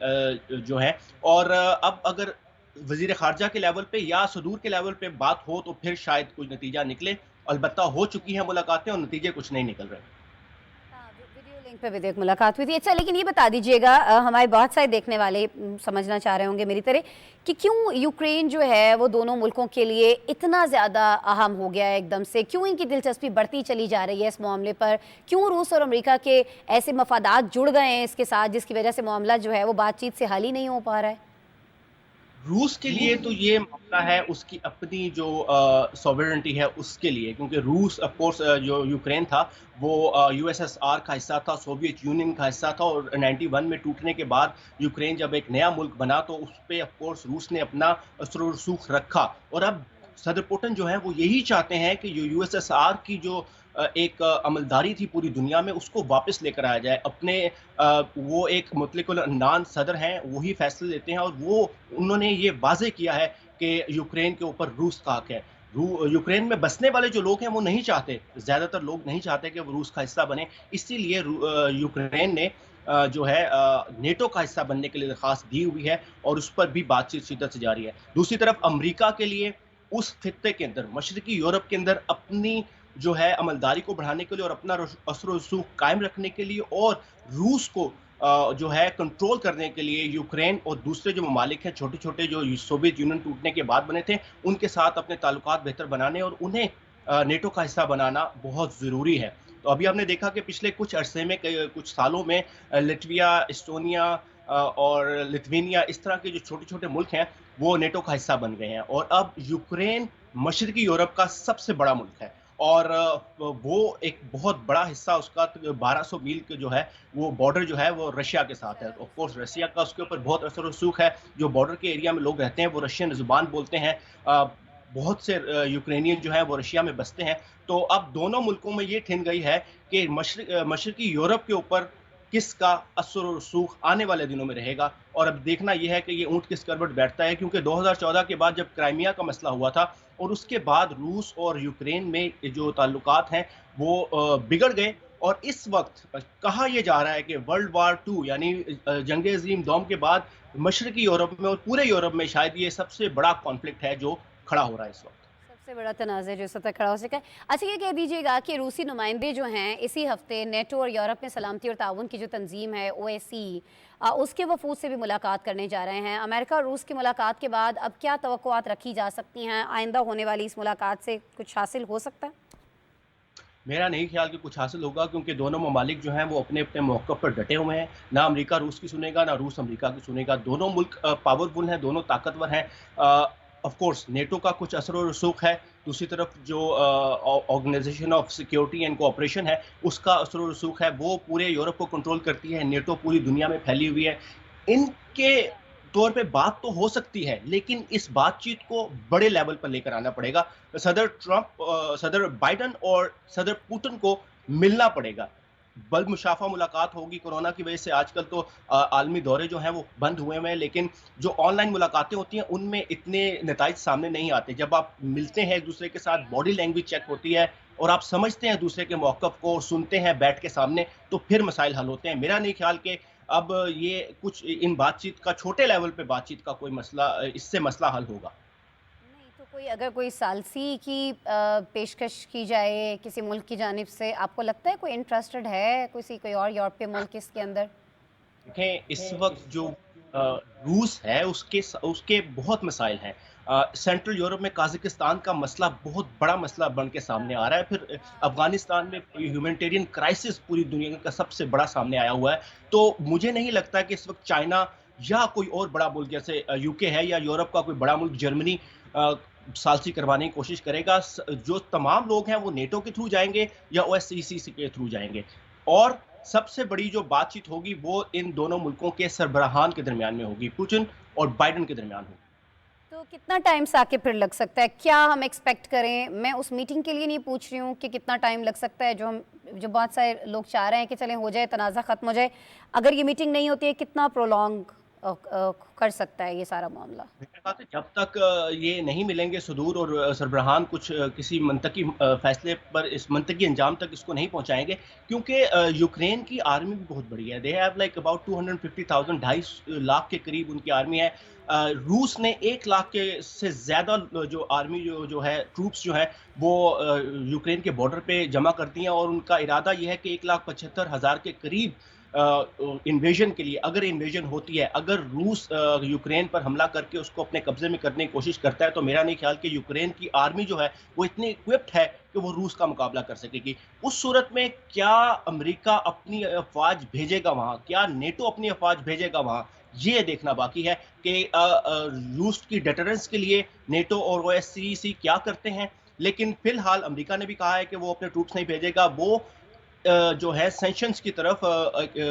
جو ہیں، اور اب اگر وزیر خارجہ کے لیول پہ یا صدور کے لیول پہ بات ہو تو پھر شاید کوئی نتیجہ نکلے، البتہ ہو چکی ہیں ملاقاتیں اور نتیجے کچھ نہیں نکل رہے۔
ویڈیو لنک پہ بھی ایک ملاقات ہوئی تھی۔ اچھا لیکن یہ بتا دیجئے گا ہمارے بہت سارے دیکھنے والے سمجھنا چاہ رہے ہوں گے میری طرح کہ کیوں یوکرین جو ہے وہ دونوں ملکوں کے لیے اتنا زیادہ اہم ہو گیا ہے ایک دم سے، کیوں ان کی دلچسپی بڑھتی چلی جا رہی ہے اس معاملے پر، کیوں روس اور امریکہ کے ایسے مفادات جڑ گئے ہیں اس کے ساتھ جس کی وجہ سے معاملہ جو ہے وہ بات چیت سے حل ہی نہیں ہو پا رہا ہے؟
روس کے لیے تو یہ معاملہ ہے اس کی اپنی جو سوورنٹی ہے اس کے لیے، کیونکہ روس آف کورس جو یوکرین تھا وہ یو ایس ایس آر کا حصہ تھا، سوویت یونین کا حصہ تھا، اور 91 میں ٹوٹنے کے بعد یوکرین جب ایک نیا ملک بنا تو اس پہ آف کورس روس نے اپنا اثر و رسوخ رکھا، اور اب صدر پوٹن جو ہیں وہ یہی چاہتے ہیں کہ یو ایس ایس آر کی جو ایک عملداری تھی پوری دنیا میں اس کو واپس لے کر آیا جائے۔ اپنے وہ ایک مطلق العنان صدر ہیں، وہی فیصلے لیتے ہیں، اور انہوں نے یہ واضح کیا ہے کہ یوکرین کے اوپر روس کا حق ہے۔ یوکرین میں بسنے والے جو لوگ ہیں وہ نہیں چاہتے، زیادہ تر لوگ نہیں چاہتے کہ وہ روس کا حصہ بنے، اسی لیے یوکرین نے جو ہے نیٹو کا حصہ بننے کے لیے درخواست دی ہوئی ہے، اور اس پر بھی بات چیت شدت سے جاری ہے۔ دوسری طرف امریکہ کے لیے اس خطے کے اندر، مشرقی یورپ کے اندر، اپنی جو ہے عملداری کو بڑھانے کے لیے اور اپنا اثر و رسوخ قائم رکھنے کے لیے اور روس کو جو ہے کنٹرول کرنے کے لیے یوکرین اور دوسرے جو ممالک ہیں چھوٹے چھوٹے جو سوویت یونین ٹوٹنے کے بعد بنے تھے ان کے ساتھ اپنے تعلقات بہتر بنانے اور انہیں نیٹو کا حصہ بنانا بہت ضروری ہے۔ تو ابھی ہم نے دیکھا کہ پچھلے کچھ عرصے میں کچھ سالوں میں لٹویا، اسٹونیا اور لتوینیا، اس طرح کے جو چھوٹے چھوٹے ملک ہیں وہ نیٹو کا حصہ بن گئے ہیں، اور اب یوکرین مشرقی یورپ کا سب سے بڑا ملک ہے، اور وہ ایک بہت بڑا حصہ اس کا 1200 میل کے جو ہے وہ بارڈر جو ہے وہ رشیا کے ساتھ ہے۔ آف کورس رشیا کا اس کے اوپر بہت اثر و رسوخ ہے، جو بارڈر کے ایریا میں لوگ رہتے ہیں وہ رشین زبان بولتے ہیں، بہت سے یوکرینین جو ہیں وہ رشیا میں بستے ہیں۔ تو اب دونوں ملکوں میں یہ ٹھن گئی ہے کہ مشرقی یورپ کے اوپر کس کا اثر و رسوخ آنے والے دنوں میں رہے گا، اور اب دیکھنا یہ ہے کہ یہ اونٹ کس کروٹ بیٹھتا ہے، کیونکہ 2014 کے بعد جب کرائمیا کا مسئلہ ہوا تھا اور اس کے بعد روس اور یوکرین میں جو تعلقات ہیں وہ بگڑ گئے، اور اس وقت کہا یہ جا رہا ہے کہ ورلڈ وار 2 یعنی جنگ عظیم دوم کے بعد مشرقی یورپ میں اور پورے یورپ میں شاید یہ سب سے بڑا کانفلکٹ ہے جو کھڑا ہو رہا ہے اس وقت،
سب سے بڑا تنازع جو اس وقت کھڑا ہو سکا ہے۔ اچھا یہ کہہ دیجیے گا کہ روسی نمائندے جو ہیں اسی ہفتے نیٹو اور یورپ میں سلامتی اور تعاون کی جو تنظیم ہے OSCE اس کے وفود سے بھی ملاقات کرنے جا رہے ہیں۔ امریکہ اور روس کی ملاقات کے بعد اب کیا توقعات رکھی جا سکتی ہیں؟ آئندہ ہونے والی اس ملاقات سے کچھ حاصل ہو سکتا ہے؟
میرا نہیں خیال کہ کچھ حاصل ہوگا، کیونکہ دونوں ممالک جو ہیں وہ اپنے اپنے موقف پر ڈٹے ہوئے ہیں، نہ امریکہ روس کی سنے گا نہ روس امریکہ کی سنے گا، دونوں ملک پاورفل ہیں، دونوں طاقتور ہیں۔ آف کورس نیٹو کا کچھ اثر و رسوخ ہے، دوسری طرف جو organisation of security and cooperation ہے اس کا اثر و رسوخ ہے، وہ پورے یورپ کو کنٹرول کرتی ہے، نیٹو پوری دنیا میں پھیلی ہوئی ہے۔ ان کے طور پہ بات تو ہو سکتی ہے، لیکن اس بات چیت کو بڑے لیول پر لے کر آنا پڑے گا۔ صدر بائیڈن اور صدر پوٹن کو ملنا پڑے گا، بل مشافہ ملاقات ہوگی۔ کورونا کی وجہ سے آج کل تو عالمی دورے جو ہیں وہ بند ہوئے ہیں، لیکن جو آن لائن ملاقاتیں ہوتی ہیں ان میں اتنے نتائج سامنے نہیں آتے۔ جب آپ ملتے ہیں ایک دوسرے کے ساتھ، باڈی لینگویج چیک ہوتی ہے اور آپ سمجھتے ہیں دوسرے کے موقف کو اور سنتے ہیں بیٹھ کے سامنے، تو پھر مسائل حل ہوتے ہیں۔ میرا نہیں خیال کہ اب یہ کچھ ان بات چیت کا چھوٹے لیول پہ بات چیت کا کوئی مسئلہ، اس سے مسئلہ حل ہوگا۔
نہیں تو اگر کوئی ثالثی کی پیشکش کی جائے کسی ملک کی جانب سے، آپ کو لگتا ہے کوئی انٹرسٹڈ ہے کوئی اور یورپی ملک اس کے اندر؟
देखें इस वक्त जो रूस है उसके बहुत मसाइल हैं। सेंट्रल यूरोप में काज़ाकिस्तान का मसला बहुत बड़ा मसला बन के सामने आ रहा है। फिर अफ़गानिस्तान में ह्यूमैनिटेरियन क्राइसिस पूरी दुनिया का सबसे बड़ा सामने आया हुआ है। तो मुझे नहीं लगता कि इस वक्त चाइना या कोई और बड़ा मुल्क जैसे यूके है या यूरोप का कोई बड़ा मुल्क जर्मनी सालसी करवाने की कोशिश करेगा। जो तमाम लोग हैं वो नेटो के थ्रू जाएंगे या ओएससीसी के थ्रू जाएंगे। और सबसे बड़ी जो बातचीत होगी वो इन दोनों मुल्कों के सरबराहान के दरमियान में होगी, पुतिन और बाइडेन के दरमियान होगी।
तो कितना टाइम साकिब फिर लग सकता है, क्या हम एक्सपेक्ट करें? मैं उस मीटिंग के लिए नहीं पूछ रही हूँ कि कितना टाइम लग सकता है, जो बहुत सारे लोग चाह रहे हैं कि चलें हो जाए, तनाज़ा ख़त्म हो जाए। अगर ये मीटिंग नहीं होती है, कितना प्रोलॉन्ग कर सकता है ये सारा मामला?
जब तक ये नहीं मिलेंगे सदूर और सरबराहान कुछ किसी मंतकी फैसले पर, इस मंतकी अंजाम तक इसको नहीं पहुंचाएंगे, क्योंकि यूक्रेन की आर्मी भी बहुत बड़ी है। They have like about 250,000, 2.5 lakh के करीब उनकी आर्मी है। रूस ने 1 लाख के से ज़्यादा जो आर्मी जो है, ट्रूप्स जो है वो यूक्रेन के बॉर्डर पे जमा कर दी हैं, और उनका इरादा ये है कि 1,75,000 के करीब इन्वेजन के लिए, अगर इन्वेजन होती है, अगर रूस यूक्रेन पर हमला करके उसको अपने कब्जे में करने की कोशिश करता है, तो मेरा नहीं ख्याल कि यूक्रेन की आर्मी जो है वो इतनी इक्विप्ड है कि वो रूस का मुकाबला कर सकेगी। उस सूरत में क्या अमेरिका अपनी अफवाज भेजेगा वहाँ, क्या नेटो अपनी अफवाज भेजेगा वहाँ, ये देखना बाकी है कि रूस की डेटरेंस के लिए नेटो और ओएससीसी क्या करते हैं। लेकिन फिलहाल अमेरिका ने भी कहा है कि वो अपने ट्रूप्स नहीं भेजेगा, वो जो है सैंक्शंस की तरफ,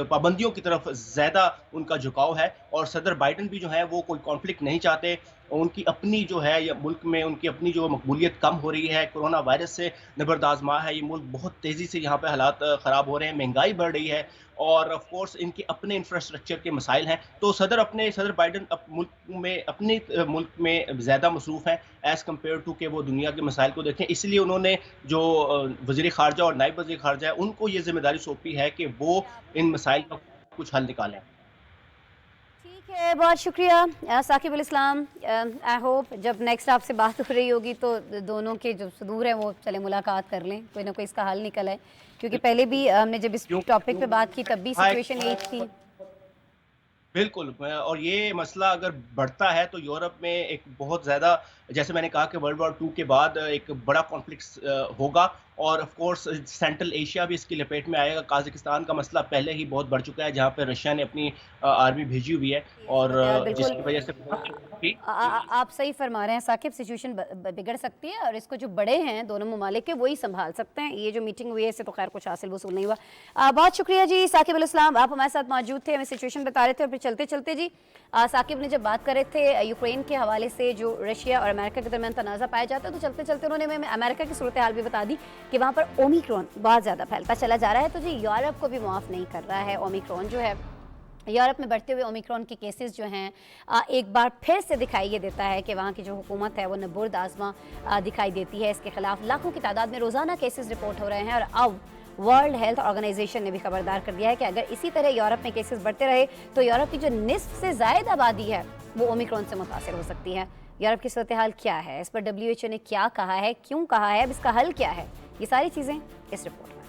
पाबंदियों की तरफ ज़्यादा उनका झुकाव है। और सदर बाइडेन भी जो है वो कोई कॉन्फ्लिक्ट नहीं चाहते। उनकी अपनी जो है या मुल्क में उनकी अपनी जो मकबूलियत कम हो रही है, कोरोना वायरस से नबर्द आज़मा है ये मुल्क, बहुत तेज़ी से यहाँ पे हालात ख़राब हो रहे हैं, महंगाई बढ़ रही है, और ऑफ कोर्स इनके अपने इंफ्रास्ट्रक्चर के मसाइल हैं। तो सदर बाइडेन अपने मुल्क में ज़्यादा मसरूफ़ हैं एज़ कम्पेयर टू कि वो दुनिया के मसाइल को देखें। इसलिए उन्होंने जो वज़ीर ख़ारजा और नायब वज़ीर ख़ारजा है उनको ये ज़िम्मेदारी सौंपी है कि वो इन मसाइल का कुछ हल निकालें।
ठीक है, बहुत शुक्रिया साकिब अल इस्लाम। आई होप जब नेक्स्ट आपसे बात हो रही होगी तो दोनों के जो सदूर हैं वो चले मुलाकात कर लें, कोई ना कोई इसका हल निकल आए, क्योंकि पहले भी हमने जब इस टॉपिक पे बात की तब भी सिचुएशन यही थी।
बिल्कुल, और ये मसला अगर बढ़ता है तो यूरोप में एक बहुत ज़्यादा, जैसे मैंने कहा कि वर्ल्ड वॉर 2 के बाद एक बड़ा कॉन्फ्लिक्ट होगा, और ऑफ कोर्स सेंट्रल एशिया भी इसकी लपेट में आएगा। काज़ाकिस्तान का मसला पहले ही बहुत बढ़ चुका है, जहाँ पे रशिया ने अपनी आर्मी भेजी हुई है, और जिसकी वजह से
आप सही फरमा रहे हैं साकिब, सिचुएशन बिगड़ सकती है, और इसको जो बड़े हैं दोनों ममालिक के वही संभाल सकते हैं। ये जो मीटिंग हुई है इससे तो खैर कुछ हासिल वसूल नहीं हुआ। बहुत शुक्रिया जी साकिब अल इस्लाम, आप हमारे साथ मौजूद थे, हमें सिचुएशन बता रहे थे। और फिर चलते चलते जी साकिब ने जब बात कर रहे थे यूक्रेन के हवाले से जो रशिया और अमेरिका के दरमियान तनाज़ा पाया जाता है, तो चलते चलते उन्होंने हमें अमेरिका की सूरत हाल भी बता दी कि वहाँ पर ओमिक्रॉन बहुत ज़्यादा फैलता चला जा रहा है। तो जी यूरोप को भी माफ़ नहीं कर रहा है ओमिक्रॉन जो है। यूरोप में बढ़ते हुए ओमिक्रॉन के केसेस जो हैं एक बार फिर से दिखाई ये देता है कि वहाँ की जो हुकूमत है वो नबूर्द आज़मा दिखाई देती है। इसके खिलाफ लाखों की तादाद में रोज़ाना केसेस रिपोर्ट हो रहे हैं, और अब वर्ल्ड हेल्थ ऑर्गेनाइजेशन ने भी खबरदार कर दिया है कि अगर इसी तरह यूरोप में केसेस बढ़ते रहे तो यूरोप की जो निस्फ से ज़ायद आबादी है वो ओमिक्रॉन से मुतासिर हो सकती है। यूरोप की सूरत हाल क्या है, इस पर WHO ने क्या कहा है, क्यों कहा है, अब इसका हल क्या है, ये सारी चीज़ें इस रिपोर्ट में।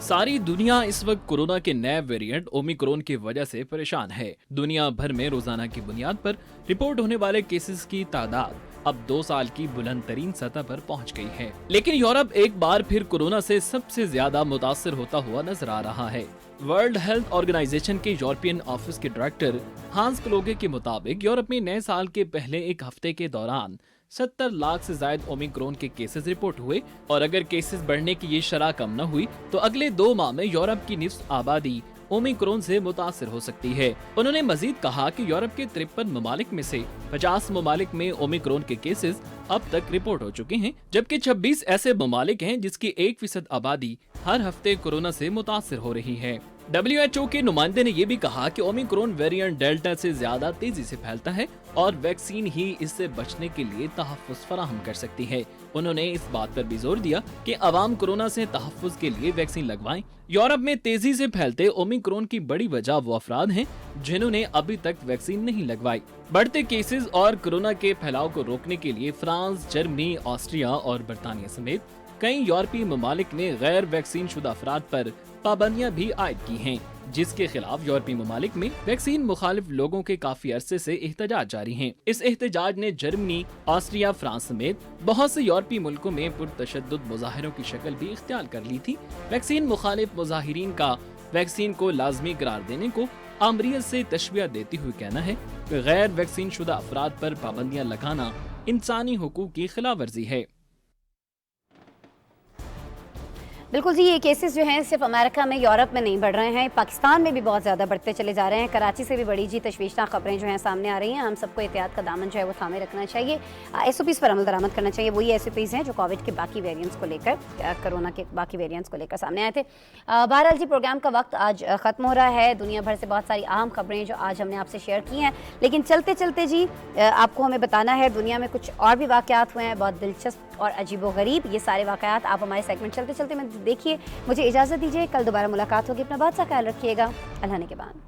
सारी दुनिया इस वक्त कोरोना के नए वेरिएंट ओमिक्रॉन की वजह से परेशान है। दुनिया भर में रोजाना की बुनियाद पर रिपोर्ट होने वाले केसेस की तादाद अब 2 साल की बुलंद तरीन सतह पर पहुंच गई है। लेकिन यूरोप एक बार फिर कोरोना से सबसे ज्यादा मुतासर होता हुआ नजर आ रहा है। वर्ल्ड हेल्थ ऑर्गेनाइजेशन के यूरोपियन ऑफिस के डायरेक्टर हांस क्लोगे के मुताबिक यूरोप में नए साल के पहले एक हफ्ते के दौरान 70 लाख से ज्यादा ओमिक्रॉन के केसेस रिपोर्ट हुए, और अगर केसेस बढ़ने की ये शरह कम न हुई तो अगले 2 माह में यूरोप की निस्फ आबादी ओमिक्रॉन से मुतासिर हो सकती है। उन्होंने मजीद कहा कि यूरोप के 53 ममालिक में से 50 ममालिक में ओमिक्रॉन के केसेस अब तक रिपोर्ट हो चुके हैं, जबकि 26 ऐसे ममालिक हैं जिसकी 1% आबादी हर हफ्ते कोरोना से मुतासिर हो रही है। WHO के नुमाइंदे ने ये भी कहा कि ओमिक्रॉन वेरिएंट डेल्टा से ज्यादा तेजी से फैलता है और वैक्सीन ही इससे बचने के लिए तहफ़्फ़ुज़ फराहम कर सकती है। उन्होंने इस बात पर भी जोर दिया कि अवाम कोरोना से तहफ़्फ़ुज़ के लिए वैक्सीन लगवाएं। यूरोप में तेजी से फैलते ओमिक्रॉन की बड़ी वजह वो अफराद हैं जिन्होंने अभी तक वैक्सीन नहीं लगवाई। बढ़ते केसेस और कोरोना के फैलाव को रोकने के लिए फ्रांस, जर्मनी, ऑस्ट्रिया और बरतानिया समेत कई यूरोपीय ममालिक ने गैर वैक्सीन शुदा अफराद पर पाबंदियां भी आयद की हैं, जिसके खिलाफ यूरोपीय ममालिक में वैक्सीन मुखालिफ लोगों के काफी अरसे से एहतजाज जारी हैं। इस एहतजाज ने जर्मनी, ऑस्ट्रिया, फ्रांस समेत बहुत से यूरोपीय मुल्कों में पुरतशद्दुद मुजाहिरों की शक्ल भी इख्तियार कर ली थी। वैक्सीन मुखालिफ मुजाहिरीन का वैक्सीन को लाजमी करार देने को आमरीत से तशबिया देते हुए कहना है कि गैर वैक्सीन शुदा अफराद पर पाबंदियां लगाना इंसानी हुकूक की खिलाफ वर्जी है।
बिल्कुल जी, ये केसेस जो हैं सिर्फ अमेरिका में, यूरोप में नहीं बढ़ रहे हैं, पाकिस्तान में भी बहुत ज़्यादा बढ़ते चले जा रहे हैं। कराची से भी बड़ी जी तशवीशनाक खबरें जो हैं सामने आ रही हैं। हम सबको एहतियात का दामन जो है वो थामे रखना चाहिए, SOPs पर अमल दरामद करना चाहिए। वही SOPs हैं जो कोविड के बाकी वेरिएंट्स को लेकर, कोरोना के बाकी वेरिएंट्स को लेकर सामने आए थे। बहरहाल जी, प्रोग्राम का वक्त आज ख़त्म हो रहा है। दुनिया भर से बहुत सारी अहम खबरें जो आज हमने आपसे शेयर की हैं, लेकिन चलते चलते जी आपको हमें बताना है दुनिया में कुछ और भी वाक़यात हुए हैं बहुत दिलचस्प और अजीबोगरीब। ये सारे वाक़यात आप हमारे सेगमेंट चलते चलते में देखिए। मुझे इजाज़त दीजिए, कल दोबारा मुलाकात होगी। अपना बहुत सा ख्याल रखिएगा। अल्लाह ने के बाद।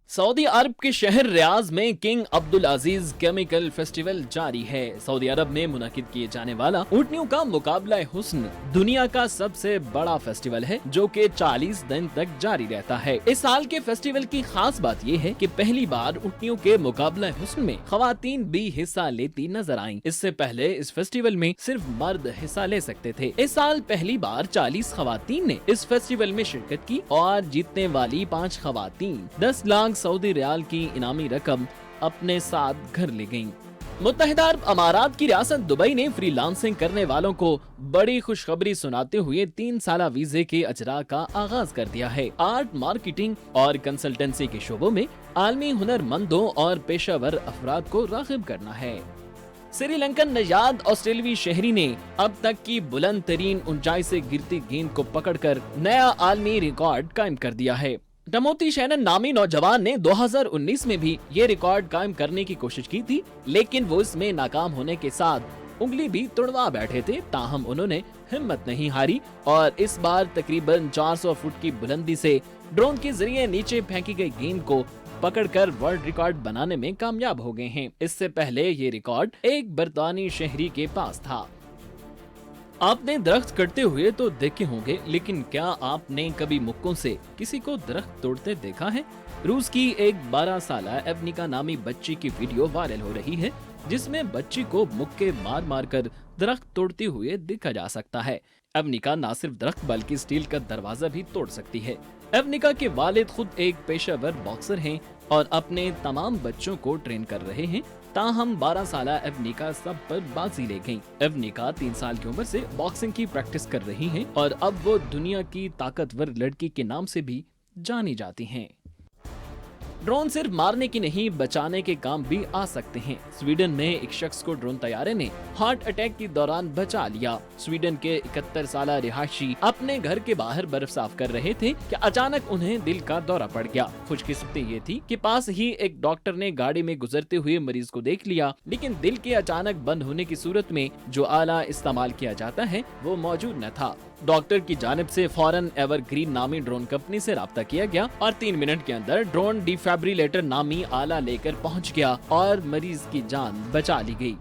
सऊदी अरब के शहर रियाज में किंग अब्दुल अजीज केमिकल फेस्टिवल जारी है। सऊदी अरब में मुनाकिद किए जाने वाला ऊँटनियों का मुकाबला हुस्न दुनिया का सबसे बड़ा फेस्टिवल है जो कि 40 दिन तक जारी रहता है। इस साल के फेस्टिवल की खास बात ये है कि पहली बार ऊँटनियों के मुकाबला हुस्न में खवातीन भी हिस्सा लेती नजर आईं। इससे पहले इस फेस्टिवल में सिर्फ मर्द हिस्सा ले सकते थे। इस साल पहली बार 40 खवातीन ने इस फेस्टिवल में शिरकत की और जीतने वाली 5 खवातीन 10 लाख सऊदी रियाल की इनामी रकम अपने साथ घर ले गयीं। मुत्तहिदा अरब अमारात की रियासत दुबई ने फ्रीलांसिंग करने वालों को बड़ी खुशखबरी सुनाते हुए 3 साला वीजे के अजरा का आगाज कर दिया है। आर्ट, मार्केटिंग और कंसल्टेंसी के शोबों में आलमी हुनरमंदों और पेशावर अफराद को राग़िब करना है। श्रीलंकन नजाद ऑस्ट्रेलियावी शहरी ने अब तक की बुलंद तरीन ऊंचाई से गिरती गेंद को पकड़कर नया आलमी रिकॉर्ड कायम कर दिया है। टमोथी शैनन नामी नौजवान ने 2019 में भी ये रिकॉर्ड कायम करने की कोशिश की थी, लेकिन वो इसमें नाकाम होने के साथ उंगली भी तुड़वा बैठे थे। ताहम उन्होंने हिम्मत नहीं हारी और इस बार तकरीबन 400 फुट की बुलंदी से ड्रोन के जरिए नीचे फेंकी गई गेंद को पकड़कर वर्ल्ड रिकॉर्ड बनाने में कामयाब हो गए हैं। इससे पहले ये रिकॉर्ड एक बरतानी शहरी के पास था। आपने दरख्त कटते हुए तो देखे होंगे, लेकिन क्या आपने कभी मुक्कों से किसी को दरख्त तोड़ते देखा है? रूस की एक 12 साला एवनिका नामी बच्ची की वीडियो वायरल हो रही है, जिसमें बच्ची को मुक्के मार मार कर दरख्त तोड़ते हुए देखा जा सकता है। एवनिका न सिर्फ दरख्त बल्कि स्टील का दरवाजा भी तोड़ सकती है। एवनिका के वालिद खुद एक पेशेवर बॉक्सर हैं और अपने तमाम बच्चों को ट्रेन कर रहे हैं। ताहम 12 साला एवनिका सब पर बाजी ले गयी। एवनिका 3 साल की उम्र से बॉक्सिंग की प्रैक्टिस कर रही हैं और अब वो दुनिया की ताकतवर लड़की के नाम से भी जानी जाती हैं। ड्रोन सिर्फ मारने की नहीं, बचाने के काम भी आ सकते हैं। स्वीडन में एक शख्स को ड्रोन तैयारे ने हार्ट अटैक के दौरान बचा लिया। स्वीडन के 71 साला रिहायशी अपने घर के बाहर बर्फ साफ कर रहे थे कि अचानक उन्हें दिल का दौरा पड़ गया। खुशकिस्मती ये थी कि पास ही एक डॉक्टर ने गाड़ी में गुजरते हुए मरीज को देख लिया, लेकिन दिल के अचानक बंद होने की सूरत में जो आला इस्तेमाल किया जाता है वो मौजूद न था। डॉक्टर की जानिब से फौरन एवरग्रीन नामी ड्रोन कंपनी से राब्ता किया गया और 3 मिनट के अंदर ड्रोन डिफैब्रिलेटर नामी आला लेकर पहुंच गया और मरीज की जान बचा ली गई।